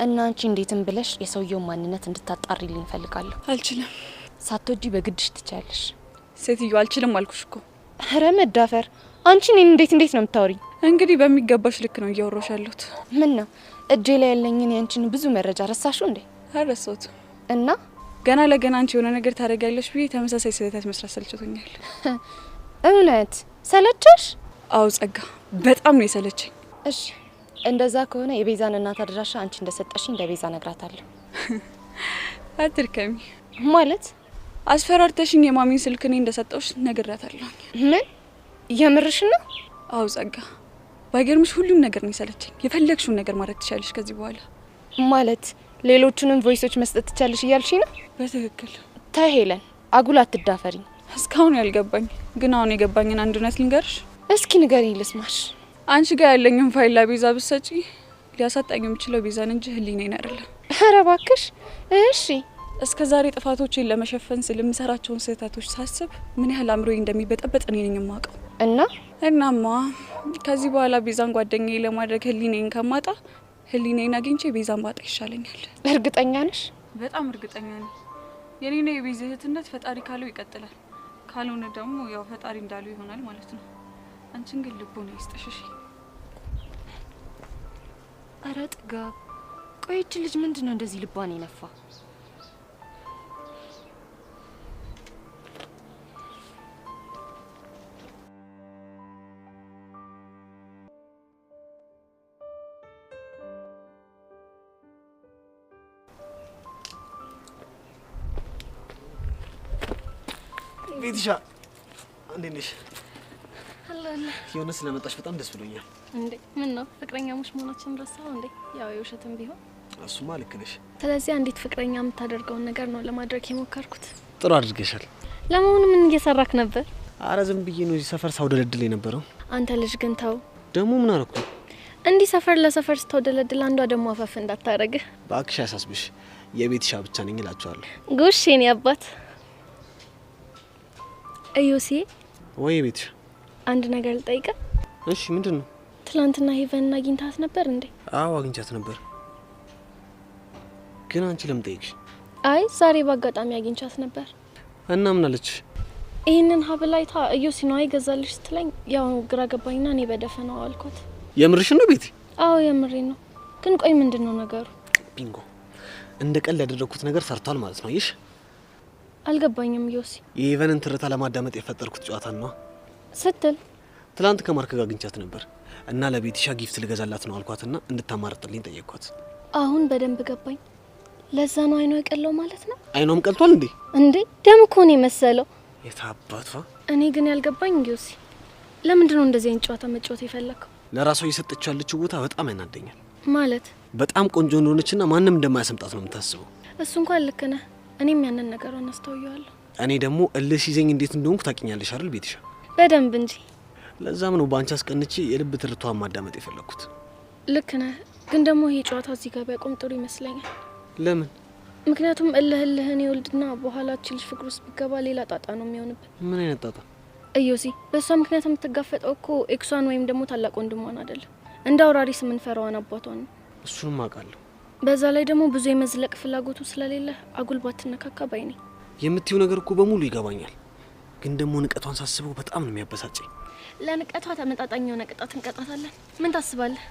S2: እና አንቺ እንዴትም ብለሽ የሰውየውን ማንነት እንድታጣሪልኝ እፈልጋለሁ።
S8: አልችልም።
S2: ሳትወጂ በግድሽ ትቻለሽ።
S8: ሴትዮ አልችልም አልኩሽ እኮ።
S2: ኧረ መዳፈር! አንቺ እኔን እንዴት ነው የምታወሪኝ?
S8: እንግዲህ በሚገባሽ ልክ ነው እያወራሽ ያለሁት።
S2: ምን ነው እጄ ላይ ያለኝን ያንቺን ብዙ መረጃ ረሳሽው እንዴ?
S8: አረሳሁት።
S2: እና
S8: ገና ለገና አንቺ የሆነ ነገር ታደርጊያለሽ ብዬ ተመሳሳይ ስህተት መስራት ሰልችቶኛል።
S2: እውነት ሰለቸሽ?
S8: አዎ ጸጋ፣ በጣም ነው የሰለቸኝ።
S2: እሺ እንደዛ ከሆነ የቤዛን እናት አድራሻ አንቺ እንደሰጠሽኝ ለቤዛ ነግራታለሁ።
S8: አትርከሚ
S2: ማለት
S8: አስፈራርተሽኝ የማሚን ስልክ እኔ እንደሰጠውሽ ነግራታለሁ።
S2: ምን የምርሽ ነው?
S8: አዎ ጸጋ፣ ባይገርምሽ ሁሉም ነገር ነው የሰለቸኝ። የፈለግሽውን ነገር ማድረግ ትችያለሽ ከዚህ በኋላ።
S2: ማለት ሌሎቹንም ቮይሶች መስጠት ትችያለሽ እያልሽኝ ነው?
S8: በትክክል።
S2: ተይ ሄለን፣ አጉል አትዳፈሪኝ።
S8: እስካሁን ያልገባኝ ግን አሁን የገባኝን አንድ እውነት ልንገርሽ።
S2: እስኪ ንገሪኝ ልስማሽ።
S8: አንቺ ጋር ያለኝን ፋይል ለቤዛ ብትሰጪ ሊያሳጣኝ የሚችለው ቤዛን እንጂ ህሊናዬን አይደለም።
S2: ኧረ እባክሽ። እሺ
S8: እስከ ዛሬ ጥፋቶቼን ለመሸፈን ስል የምሰራቸውን ስህተቶች ሳስብ ምን ያህል አእምሮዬ እንደሚበጠበጥ እኔ ነኝ የማውቀው። እናማ ከዚህ በኋላ ቤዛን ጓደኛዬ ለማድረግ ህሊናዬን ከማጣ ህሊናዬን አግኝቼ ቤዛን ባጣ ይሻለኛል።
S2: እርግጠኛ ነሽ?
S8: በጣም እርግጠኛ ነኝ። የኔና የቤዛ እህትነት ፈጣሪ ካለው ይቀጥላል፣ ካልሆነ ደግሞ ያው ፈጣሪ እንዳለው ይሆናል ማለት ነው። አንቺን ግን ልቦና ይስጥሽ።
S2: አረ ጥጋብ፣ ቆይ እቺ ልጅ ምንድነው እንደዚህ ልባን ይነፋ?
S9: ቤትሻ እንዴት ነሽ?
S2: አላላ
S9: የሆነ ስለመጣሽ በጣም ደስ ብሎኛል።
S2: እንዴ ምን ነው ፍቅረኛሞች መሆናችን ረሳው እንዴ? ያው የውሸትም ቢሆን
S9: እሱማ ልክ ነሽ።
S2: ስለዚህ አንዲት ፍቅረኛ የምታደርገውን ነገር ነው ለማድረግ የሞከርኩት።
S9: ጥሩ አድርገሻል።
S2: ለመሆኑ ምን እየሰራክ ነበር?
S9: አረ ዝም ብዬ ነው እዚህ ሰፈር ሳውደለድል የነበረው።
S2: አንተ ልጅ ግን ተው።
S9: ደግሞ ምን አረኩ?
S2: እንዲህ ሰፈር ለሰፈር ስተውደለድል አንዷ ደግሞ አፈፍ እንዳታረግህ።
S9: ባክሽ ያሳስብሽ። የቤትሻ ብቻ ነኝ እላችኋለሁ።
S2: ጉሽ የኔ አባት። እዩሲ
S9: ወይ ቤትሻ
S2: አንድ ነገር ልጠይቅ?
S9: እሺ ምንድን ነው?
S2: ትላንትና ሄቨንን አግኝታት ነበር እንዴ?
S9: አዎ አግኝቻት ነበር። ግን አንቺ ለምን ጠይቅሽ?
S2: አይ ዛሬ በአጋጣሚ አግኝቻት ነበር።
S9: እና ምን አለች?
S2: ይሄንን ሀብል አይታ እዩሲ ነው አይገዛልሽ ስትለኝ ያው ግራ ገባኝና እኔ በደፈናው አልኳት።
S9: የምርሽን ነው ቤቲ?
S2: አዎ የምሬን ነው። ግን ቆይ ምንድነው ነገሩ?
S9: ቢንጎ እንደ ቀል ያደረኩት ነገር ሰርቷል ማለት ነው። አይሽ
S2: አልገባኝም። ዩሲ
S9: የሄቨንን ትርታ ለማዳመጥ የፈጠርኩት ጨዋታ ነው
S2: ስትል
S9: ትላንት ከማርክ ጋር አግኝቻት ነበር እና ለቤቲሻ ጊፍት ልገዛላት ነው አልኳትና እንድታማርጥልኝ ጠየቅኳት።
S2: አሁን በደንብ ገባኝ። ለዛ ነው አይኗ የቀለው ማለት ነው።
S9: አይኗም ቀልቷል እንዴ?
S2: እንዴ ደም እኮ ነው የመሰለው።
S9: የታባቷ።
S2: እኔ ግን ያልገባኝ ዩሲ ለምንድን ነው እንደዚህ አይነት ጨዋታ መጫወት የፈለከው?
S9: ለራሷ እየሰጠችው ያለችው ቦታ በጣም ያናደኛል።
S2: ማለት
S9: በጣም ቆንጆ እንደሆነችና ማንም እንደማያሰምጣት ነው የምታስበው።
S2: እሱ እንኳን ልክ ነህ። እኔም ያንን ነገር አስተውየዋለሁ።
S9: እኔ ደግሞ እልህ ሲዘኝ እንዴት እንደሆንኩ ታውቂኛለሽ አይደል ቤቲሻ?
S2: በደንብ እንጂ።
S9: ለዛም ነው ባንቺ አስቀንቼ የልብ ትርቷን ማዳመጥ የፈለኩት።
S2: ልክ ነህ። ግን ደግሞ ይሄ ጨዋታ እዚህ ጋር ቢያቆም ጥሩ ይመስለኛል።
S9: ለምን?
S2: ምክንያቱም እልህን ይወልድና በኋላ ልጅ ፍቅር ውስጥ ቢገባ ሌላ ጣጣ ነው የሚሆንብን።
S9: ምን አይነት ጣጣ?
S2: እዮሲ በሷ ምክንያት የምትጋፈጠው እኮ ኤክሷን ወይም ደግሞ ታላቅ ወንድሟን አይደለም፣ እንደ አውራሪስ የምንፈራዋን አባቷን ነው።
S9: እሱንም አውቃለሁ።
S2: በዛ ላይ ደግሞ ብዙ የመዝለቅ ፍላጎቱ ስለሌለ አጉል ባትነካካ ባይ ነኝ።
S9: የምትይው ነገር እኮ በሙሉ ይገባኛል፣ ግን ደግሞ ንቀቷን ሳስበው በጣም ነው የሚያበሳጨኝ።
S2: ለንቀቷ ተመጣጣኝ የሆነ ቅጣት እንቀጣታለን። ምን ታስባለህ?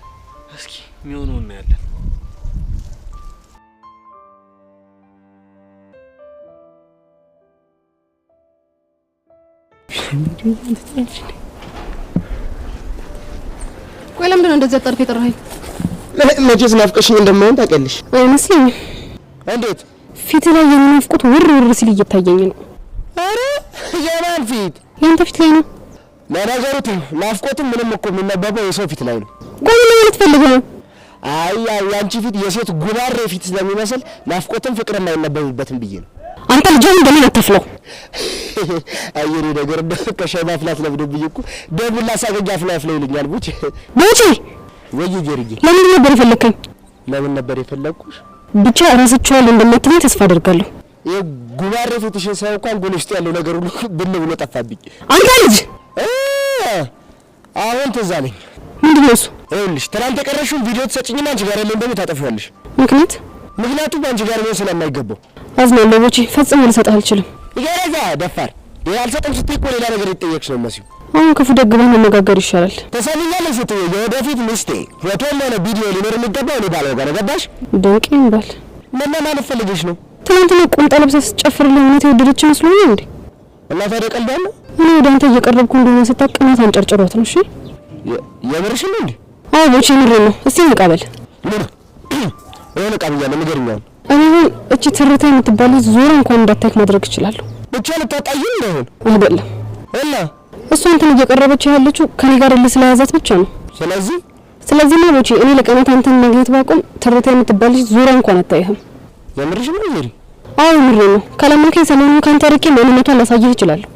S9: እስኪ የሚሆነው እናያለን።
S5: ቆይ ለምንድን ነው እንደዚህ አጣርፍ የጠራኸኝ?
S9: መቼስ ናፍቀሽኝ እንደማይሆን ታውቂያለሽ።
S5: አይመስለኝም።
S9: እንዴት?
S5: ፊት ላይ የሚናፍቁት ውር ሲል እየታየኝ ነው።
S9: አረ የማን ፊት?
S5: ያንተ ፊት ላይ ነው።
S9: ለነገሩ ናፍቆትም ምንም እኮ የሚነበበው የሰው ፊት ላይ ነው።
S5: ቆይ ምን ማለት ፈልገህ ነው?
S9: አይ ያንቺ ፊት የሴት ጉባሬ ፊት ስለሚመስል ናፍቆትም ፍቅርም አይነበብበትም ብዬ ነው።
S5: አንተ ልጅ እንደምን አትፍለው?
S9: አየሪ ነገር ከሻይ ማፍላት ለብዶብኝ እኮ ደቡላ ሳገኛ አፍላፍለው ይልኛል። ቡጭ ወይ ጀርጂ
S5: ለምን ነበር የፈለከኝ?
S9: ለምን ነበር የፈለኩሽ?
S5: ብቻ ራስቸዋል እንደምትለኝ ተስፋ አደርጋለሁ።
S9: የጉባሬ ፊትሽን ሳይ እንኳን ጎልሽት ያለው ነገር ሁሉ ብን ብሎ ጠፋብኝ።
S5: አንተ ልጅ
S9: አሁን ትዝ አለኝ።
S5: ምንድን ነው እሱ?
S9: ይኸውልሽ ትናንት የቀረሽውን ቪዲዮ ትሰጭኝና አንቺ ጋር ያለውን ደግሞ ታጠፊዋለሽ። ምክንያቱም አንቺ ጋር ነው ስለማይገባው።
S5: አዝናለሁ ቦቼ፣ ፈጽሞ ልሰጥህ አልችልም።
S9: ይገረዛ ደፋር ያልሰጠም ስትይ እኮ ሌላ ነገር ይጠየቅሽ ነው መሲው።
S5: አሁን ክፉ ደግ ብለን መነጋገር ይሻላል።
S9: ተሰሚኛለሽ ስትይ የወደፊት ሚስቴ ፎቶም ሆነ ቪዲዮ ሊኖር የሚገባው እኔ ባለው ጋር ገባሽ?
S5: ደንቄም ባል
S9: ምን ማለት ፈልገሽ ነው?
S5: ትናንትና ቁምጣ ለብሰህ ስትጨፍርልኝ እውነት የወደደች መስሎኝ እንዴ?
S9: እና ታዲያ ቀልዳለሁ?
S5: እኔ ወደ አንተ እየቀረብኩ እንደሆነ ስታውቅ ቅናት አንጨርጭሯት ነው። እሺ
S9: የምርሽ ነው እንዴ?
S5: አዎ ቦቼ ምሬ ነው። እስቲ እንቀበል።
S9: የሆነ ቃል እያለ ንገሪኛው።
S5: እኔ እቺ ትርታ የምትባል ልጅ ዞራ እንኳን እንዳታይክ ማድረግ እችላለሁ።
S9: ብቻ ልታጣይኝ ነው
S5: አይደለም?
S9: እና
S5: እሷ አንተን እየቀረበች ያለችው ከኔ ጋር ስለያዛት ብቻ ነው። ስለዚህ ነው ቦቼ እኔ ለቀናት አንተን ማግኘት ባቆም ትርታ የምትባል ልጅ ዞራ እንኳን አታይህም።
S9: የምርሽ ነው እንዴ?
S5: አዎ ምሬ ነው። ካላመንከኝ ሰሞኑን ካንተ ርቄ ማንነቷን ላሳይህ እችላለሁ።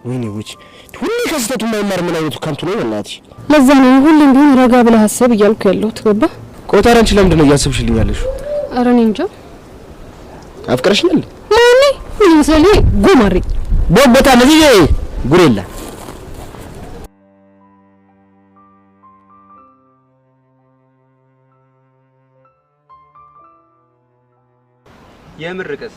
S9: ወይኔ ቦቼ ሁሌ ከስተቱ የማይማር ምን አይነቱ ከንቱ ነው እናትሽ።
S5: ለዛ ነው ሁሌም ቢሆን ረጋ ብለህ አስብ እያልኩ ያለሁት። ገባህ?
S9: ቆይታ አንቺ ለምንድን ነው እያሰብሽልኝ ያለሽው?
S5: ኧረ እኔ እንጃ።
S9: አፍቅረሽኛል?
S5: ማን ምን ይመስላል? ጎማሪ
S9: ቦቦታ ለዚህ ጉሬላ
S12: የምር ቀስ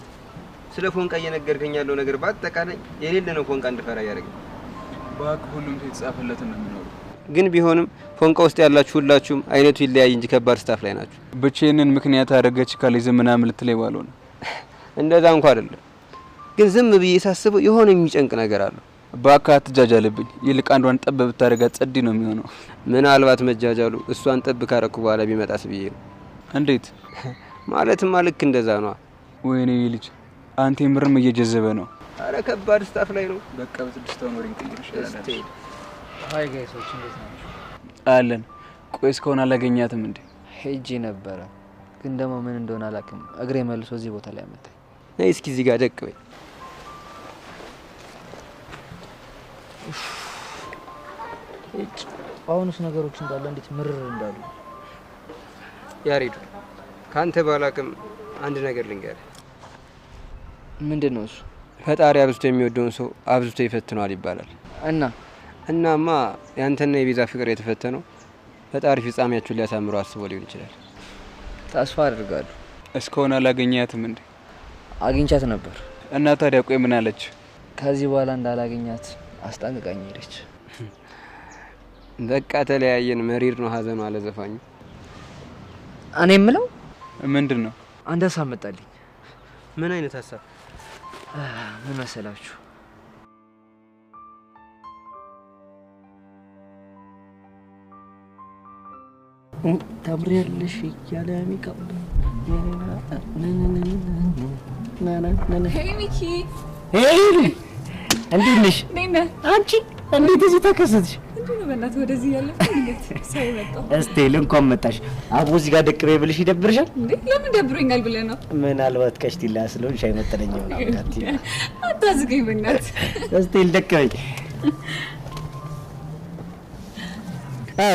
S12: ስለ ፎንቃ እየነገርከኝ ያለው ነገር በአጠቃላይ የሌለ ነው። ፎንቃ እንድፈራ ያደርገኝ።
S6: ባክ ሁሉም የተጻፈለት ነው የሚኖረው።
S12: ግን ቢሆንም ፎንቃ ውስጥ ያላችሁ ሁላችሁም አይነቱ ይለያይ እንጂ ከባድ ስታፍ ላይ ናችሁ።
S6: ብቻዬንን ምክንያት አደረገች ካለኝ ምናምን ልትለይ ባለው ነው።
S12: እንደዛ እንኳን አይደለም፣ ግን ዝም ብዬ ሳስበው የሆነ የሚጨንቅ ነገር አለ።
S6: እባክህ አትጃጃልብኝ። ይልቅ አንዷን ጠብ ብታደርጋት ጸዲ ነው የሚሆነው።
S12: ምናልባት መጃጃሉ እሷን ጠብ ካረኩ በኋላ ቢመጣስ ብዬ ነው።
S6: እንዴት
S12: ማለትማ ልክ እንደዛ ነው።
S6: ወይኔ ልጅ አንተ ምርም እየጀዘበ ነው።
S12: አረ ከባድ ስታፍ ላይ ነው።
S6: በቃ በስድስታው ነው ሪንክ ይችላል።
S13: ሃይ ጋይሶች እንዴት ናችሁ?
S6: አለን። ቆይ እስካሁን አላገኛትም እንዴ?
S13: ሄጄ ነበረ ግን ደግሞ ምን እንደሆነ አላውቅም። እግሬ መልሶ እዚህ ቦታ ላይ አመጣኝ።
S12: ነይ እስኪ እዚህ ጋር ደቅ በይ።
S13: አሁንስ ነገሮች እንዳለ እንዴት ምርር እንዳሉ
S12: ያሬዱ ካንተ ባላቅም አንድ ነገር ልንገርህ።
S13: ምንድነው እሱ?
S12: ፈጣሪ አብዝቶ የሚወደውን ሰው አብዝቶ ይፈትነዋል ይባላል። እናማ ያንተና የቤዛ ፍቅር የተፈተነው ፈጣሪ ፍጻሜያችሁን ሊያሳምሩ አስቦ ሊሆን ይችላል።
S13: ተስፋ አድርጋለሁ።
S6: እስካሁን አላገኛትም እንዴ?
S13: አግኝቻት ነበር።
S6: እና ታዲያ ቆይ ምን አለች?
S13: ከዚህ በኋላ እንዳላገኛት አስጠንቅቃኝ ሄደች።
S12: በቃ ተለያየን። መሪር ነው ሀዘኑ አለ ዘፋኙ።
S13: እኔ የምለው
S6: ምንድን ነው?
S13: አንድ ሀሳብ መጣልኝ።
S12: ምን አይነት ሀሳብ?
S13: ምን መሰላችሁ?
S10: ታምሪያለሽ እያለ ሚካው
S8: ሄይ ሚኪ፣
S10: እንዴት ነሽ? አንቺ እንዴት እዚህ ተከሰትሽ?
S8: እንዴት ነው በእናትህ ወደዚህ ያለ እንዴት ሰው መጣው?
S10: እስቴል እንኳን መጣሽ። አቦ እዚህ ጋር ደቅ በይ ብልሽ ይደብርሻል
S8: እንዴ? ለምን ደብሮኛል ብለህ ነው?
S10: ምናልባት ቀሽቲላ ስለሆንሽ አይመጠነኝም ነው አካቲ።
S8: አታዝገኝ በእናትህ።
S10: እስቴል ደቅ በይ።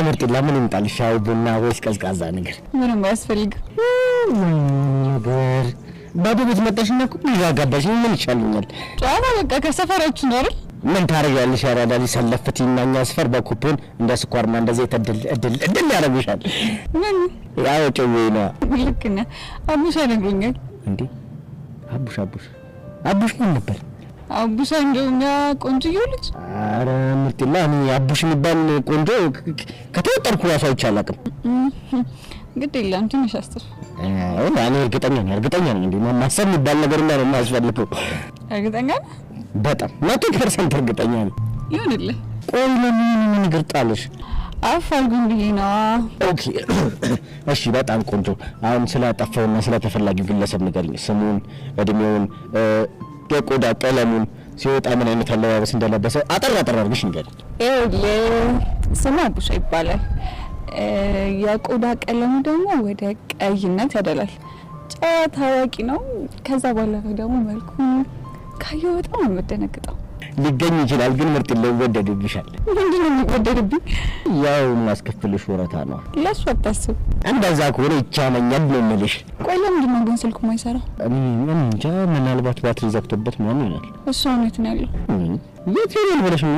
S10: ምርጥላ ምን እንጣልሽ? ሻይ ቡና ወይስ ቀዝቃዛ ነገር?
S8: ምንም አያስፈልግም።
S10: ነገር ባዶ ቤት መጣሽና እኮ ይጋጋባሽ። ምን ይሻለኛል?
S8: ጨዋታ በቃ ከሰፈራችን ነው አይደል?
S10: ምን ታረጋለሽ? ያራዳሊ ሰለፍቲና እኛ ሰፈር በኩፖን እንደ ስኳርማ እንደዚህ እድል ያረጉሻል።
S8: ምን
S10: ያው ጨዌ ነው።
S8: ልክ ነህ። አቡሽ ነግሮኛል።
S10: እንዴ አቡሽ ምን ነበር?
S8: አቡሽ እንደኛ ቆንጆ ልጅ።
S10: አረ ምርጥላ እኔ አቡሽ የሚባል ቆንጆ ከተወጠርኩ ራሱ አይቼ አላውቅም።
S8: ግድ የለም ትንሽ አስተፍ።
S10: እኔ እርግጠኛ ነኝ እንዴ ማሰብ የሚባል ነገር እና ነው የማያስፈልገው።
S8: እርግጠኛ ነህ?
S10: በጣም 100% እርግጠኛ ነኝ።
S8: ይሁንልህ።
S10: ቆይ ለምን ነገር ጣልሽ?
S8: አፋልጉኝ ብዬ ነዋ።
S10: ኦኬ እሺ፣ በጣም ቆንጆ። አሁን ስለጠፋውና ስለተፈላጊው ግለሰብ ንገሪኝ። ስሙን፣ እድሜውን፣ የቆዳ ቀለሙን፣ ሲወጣ ምን አይነት አለባበስ እንደለበሰ አጠር አድርግሽ ንገሪኝ።
S8: ስሙ አቡሻ ይባላል። የቆዳ ቀለሙ ደግሞ ወደ ቀይነት ያደላል። ጨዋ ታዋቂ ነው። ከዛ ባለፈ ደግሞ መልኩ ካየው በጣም ነው የምደነግጠው።
S10: ሊገኝ ይችላል ግን ምርጥ ይወደድብሻል።
S8: ምንድነው የሚወደድብኝ?
S10: ያው ማስከፍልሽ ወረታ ነው።
S8: ለሱ አታስብ።
S10: እንደዛ ከሆነ ይቻለኛል ነው የምልሽ።
S8: ቆይ ለምንድን ነው ግን ስልኩ የማይሰራው?
S10: ምን እንጃ፣ ምናልባት ባትሪ ዘግቶበት ምናምን ይሆናል።
S8: እሱ ነው የት ነው ያለው?
S10: የት ነው ብለሽ ነው?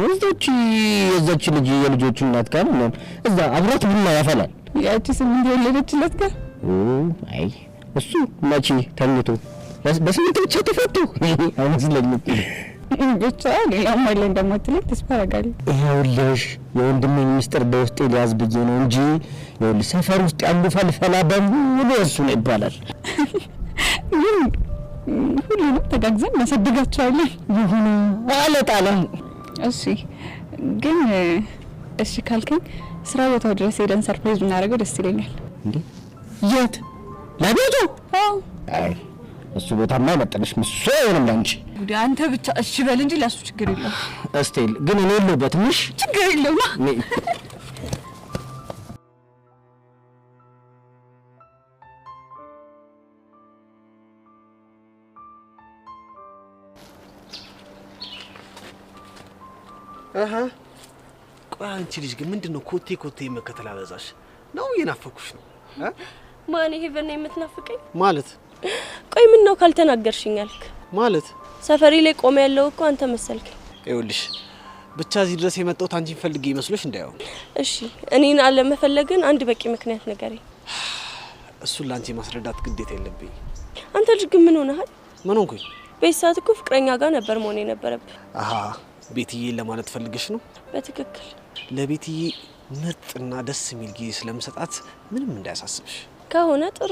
S10: እዛች ልጅ የልጆቹ እናት ጋር ነው። እዛ አብራት ቡና ያፈላል።
S8: ያቺ 8 የወለደችለት ጋር?
S10: አይ እሱ መቼ ተኝቶ በስምንት ብቻ ተፈቱ አይመስለኝም።
S8: ብቻ ሌላም አይለ እንደማትለኝ ተስፋ አደርጋለሁ።
S10: ይኸውልሽ የወንድሜ ሚስጥር በውስጤ ሊያዝ ብዬ ነው እንጂ ይኸውልሽ ሰፈር ውስጥ ያሉ ፈልፈላ በሙሉ እሱ ነው ይባላል።
S8: ሁሉንም ተጋግዘን እናሳድጋቸዋለን።
S10: ይሁን አለጣለም።
S8: እሺ ግን እሺ ካልከኝ ስራ ቦታው ድረስ ሄደን ሰርፕራይዝ ብናደርገው ደስ ይለኛል።
S10: እንዴ የት? ለቤቱ?
S8: አዎ።
S10: አይ እሱ ቦታማ አይመጥንሽ። ምሶ አይሆንም ላንቺ።
S8: ጉዲ አንተ ብቻ እሺ በል እንጂ ለሱ ችግር የለውም።
S10: እስቴል ግን እኔ የለሁበትም። እሺ
S8: ችግር የለውም።
S9: ቆይ አንቺ ልጅ ግን ምንድነው ኮቴ መከተል አበዛሽ? ነው እየናፈኩሽ ነው?
S11: ማን ሄቨን ነው የምትናፍቀኝ?
S9: ማለት
S11: ቆይ ምን ነው ካልተናገርሽኝ አልክ?
S9: ማለት
S11: ሰፈሪ ላይ ቆመ ያለው እኮ አንተ መሰልከኝ።
S9: ይኸውልሽ ብቻ እዚህ ድረስ የመጣሁት አንቺን ፈልጌ ይመስሎሽ እንዳይሆን።
S11: እሺ እኔን አለመፈለግን አንድ በቂ ምክንያት ንገረኝ።
S9: እሱን ላንቺ ማስረዳት ግዴታ የለብኝ።
S11: አንተ ልጅ ግን ምን ሆነሃል?
S9: ምን ሆንኩኝ?
S11: በሰዓት እኮ ፍቅረኛ ጋር ነበር መሆን የነበረብህ።
S9: ቤትዬ ለማለት ፈልገሽ ነው?
S11: በትክክል
S9: ለቤትዬ ምርጥና ደስ የሚል ጊዜ ስለምሰጣት ምንም እንዳያሳስብሽ
S11: ከሆነ ጥሩ።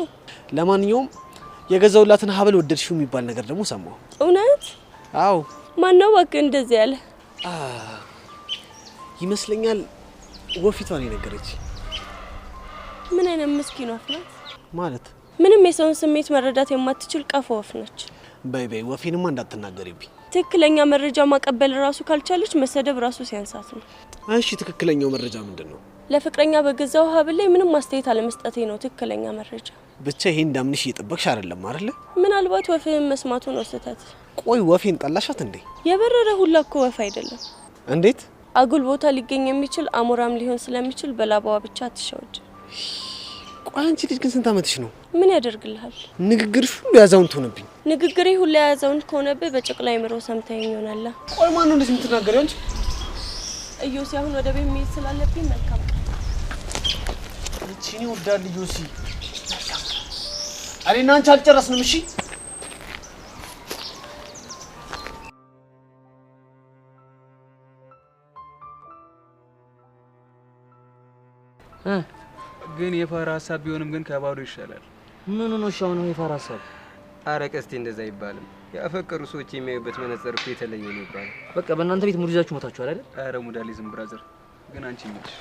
S9: ለማንኛውም የገዛውላትን ሀብል ወደድሽው የሚባል ነገር ደግሞ ሰማሁ።
S11: እውነት?
S9: አዎ።
S11: ማን ነው ወክ እንደዚህ ያለ?
S9: ይመስለኛል ወፊቷን የነገረች።
S11: ምን አይነት ምስኪን ወፍ ናት?
S9: ማለት
S11: ምንም የሰውን ስሜት መረዳት የማትችል ቀፎ ወፍ ነች።
S9: በይ ወፌንማ እንዳትናገሪብኝ።
S11: ትክክለኛ መረጃ ማቀበል ራሱ ካልቻለች መሰደብ ራሱ ሲያንሳት ነው።
S9: እሺ ትክክለኛው መረጃ ምንድነው?
S11: ለፍቅረኛ በገዛው ሀብል ላይ ምንም ማስተያየት አለመስጠቴ ነው ትክክለኛ መረጃ።
S9: ብቻ ይሄን እንዳምንሽ እየጠበቅሽ አይደለም አይደል?
S11: ምናልባት ወፍን መስማቱ ነው ስህተት።
S9: ቆይ ወፌን ጠላሻት እንዴ?
S11: የበረረ ሁላ እኮ ወፍ አይደለም።
S9: እንዴት?
S11: አጉል ቦታ ሊገኝ የሚችል አሞራም ሊሆን ስለሚችል በላባዋ ብቻ አትሸወድ።
S9: ቆይ አንቺ ልጅ ግን ስንት አመትሽ ነው?
S11: ምን ያደርግልሃል?
S9: ንግግርሽ ሁሉ ያዛውንት ሆነብኝ።
S11: ንግግሬ ሁሉ ያዛውንት ከሆነብህ በጨቅላ አይምሮ ሰምተኸኝ ይሆናል።
S9: ቆይ ማን ነው እንደዚህ የምትናገሪው አንቺ?
S11: እዮሲ አሁን ወደ ቤት መሄድ ስላለብኝ መልካም ቀን።
S9: እቺኒ ወዳል እዮሲ እኔና አንቺ አልጨረስንም። እሺ
S6: ግን የፋራ ሀሳብ ቢሆንም ግን ከባዶ ይሻላል።
S10: ምን ነው ሻው ነው የፋራ ሀሳብ?
S12: አረ ቀስቴ እንደዛ ይባልም። ያፈቀሩ ሰዎች የሚያዩበት መነጽር እኮ የተለየ ነው ይባላል።
S10: በቃ በእናንተ ቤት ሙድ ይዛችሁ ሞታችኋል አይደል?
S6: አረ ሙዳሊዝም ብራዘር። ግን አንቺ ምንሽ?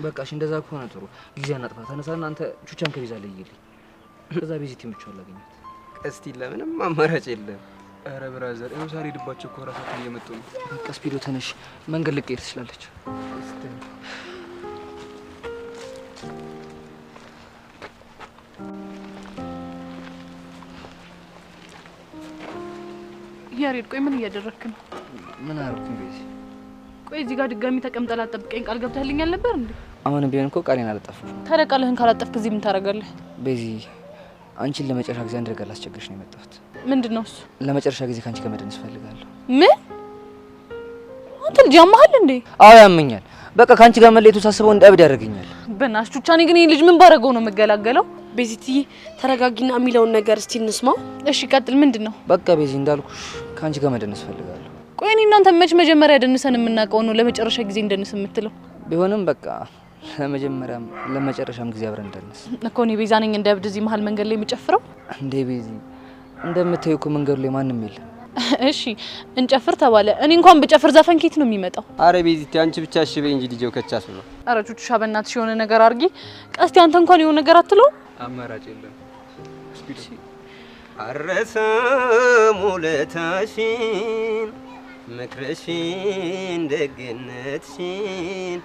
S10: በቃ እሺ እንደዛ ከሆነ ጥሩ ጊዜ አናጥፋ። ተነሳና አንተ ቹቻን ከቤዛ ላይ ይልኝ። ከዛ ቤዚት ይምቻል አገኛት።
S12: ቀስቲ ለምንም አማራጭ የለም።
S6: አረ ብራዘር ይኸው ዛሬ ልባቸው እኮ ራሳቸው እየመጡ ነው።
S10: በቃ ስፒዶ ተነሽ፣ መንገድ ልቀይር ትችላለች።
S14: ያሬድ ቆይ ምን እያደረክ ነው?
S10: ምን አርኩኝ ቤዚ?
S14: ቆይ እዚህ ጋር ድጋሚ ተቀምጠላ አጠብቀኝ ቃል ገብተህልኛል ነበር እንዴ?
S10: አሁንም ቢሆን እኮ ቃሌን አላጠፋሁም።
S14: ታዲያ ቃልህን ካላጠፍክ እዚህ ምን ታደርጋለህ?
S10: ቤዚ አንቺን ለመጨረሻ ጊዜ አንድ ነገር ላስቸግርሽ ነው የመጣሁት።
S14: ምንድነው እሱ?
S10: ለመጨረሻ ጊዜ ካንቺ ጋር መደነስ ፈልጋለሁ።
S14: ምን? አንተ ልጅ ያመሃል እንዴ?
S10: አዎ ያመኛል። በቃ ካንቺ ጋር መለየቱ ሳስበው እንደ እብድ ያደርገኛል።
S14: በእናትሽ ቹቻኔ ግን ይሄ ልጅ ምን ባረገው ነው መገላገለው?
S11: ቤዚትዬ ተረጋጊና የሚለውን ነገር እስቲ እንስማው።
S14: እሺ ቀጥል። ምንድነው?
S10: በቃ ቤዚ እንዳልኩሽ ካንቺ ጋር መደነስ ፈልጋለሁ።
S14: ቆይ እኔ እናንተ መች መጀመሪያ ደንሰን የምናውቀው ነው ለመጨረሻ ጊዜ እንደንስ የምትለው?
S10: ቢሆንም በቃ ለመጀመሪያም ለመጨረሻም ጊዜ አብረን እንደንስ
S14: እኮ። እኔ ቤዛ ነኝ እንደ እብድ እዚህ መሀል መንገድ ላይ የሚጨፍረው?
S10: እንዴ ቤዚ እንደምታዩ እኮ መንገዱ ላይ ማንም የለም።
S14: እሺ እንጨፍር ተባለ። እኔ እንኳን ብጨፍር ዘፈን ኬት ነው የሚመጣው?
S12: አረ ቤዚቲ አንቺ ብቻ እሺ በይ እንጂ ልጄው ከቻስ ነው።
S14: አረ ቹቹሻ በእናትሽ የሆነ ነገር አርጊ። ቀስቲ አንተ እንኳን የሆነ ነገር አትለው?
S6: አማራጭ የለም። ስፒድ
S12: አረሰም ውለታሽን ምክርሽን ደግነትሽን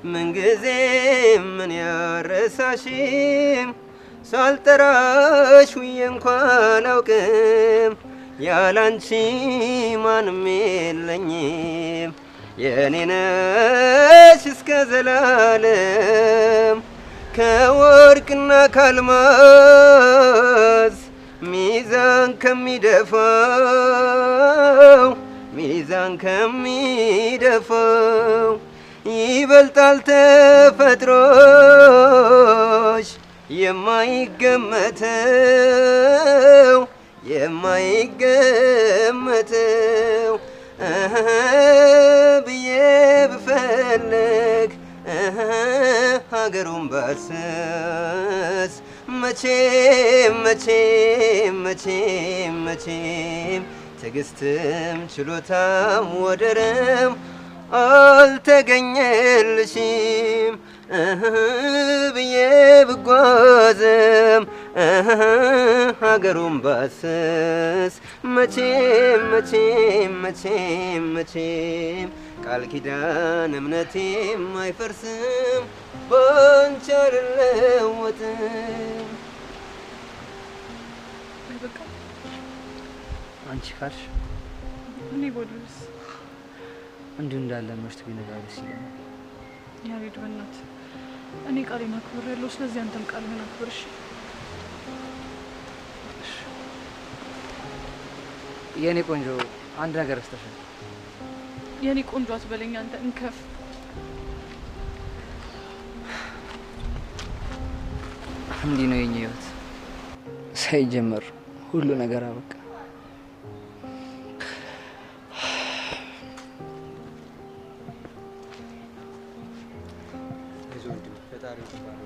S12: ምንጊዜም ምን ያረሳሽም ሳልጠራሽ ውዬ እንኳን አውቅም ያላንቺ ማንም የለኝም የኔ ነሽ እስከ ዘላለም ከወርቅና ካልማዝ ሚዛን ከሚደፋው ይበልጣል ተፈጥሮሽ የማይገመተው ብዬ ብፈልግ ሀገሩን ባሰስ መቼም ትዕግስትም ችሎታም ወደረም አልተገኘልሽም ብዬ ብጓዝም ሀገሩን ባሰስ መቼም ቃል ኪዳን እምነቴም አይፈርስም ባንቺ አልለወጥም።
S10: አንቺ ካልሽ
S14: እኔ ቦድስ
S10: እንዲሁ እንዳለ መሽቶ ቢነጋ ደስ ይለኛል።
S14: ያሬድ በእናትህ እኔ ቃሌን አክብሬያለሁ። ስለዚህ አንተም ቃልህን አክብር እሺ?
S10: የኔ ቆንጆ አንድ ነገር አስተሻል።
S14: የኔ ቆንጆ አትበለኝ አንተ እንከፍ።
S10: እንዲህ ነው የኛ ህይወት። ሳይጀመር ሁሉ ነገር አበቃ።
S6: ፈጣሪ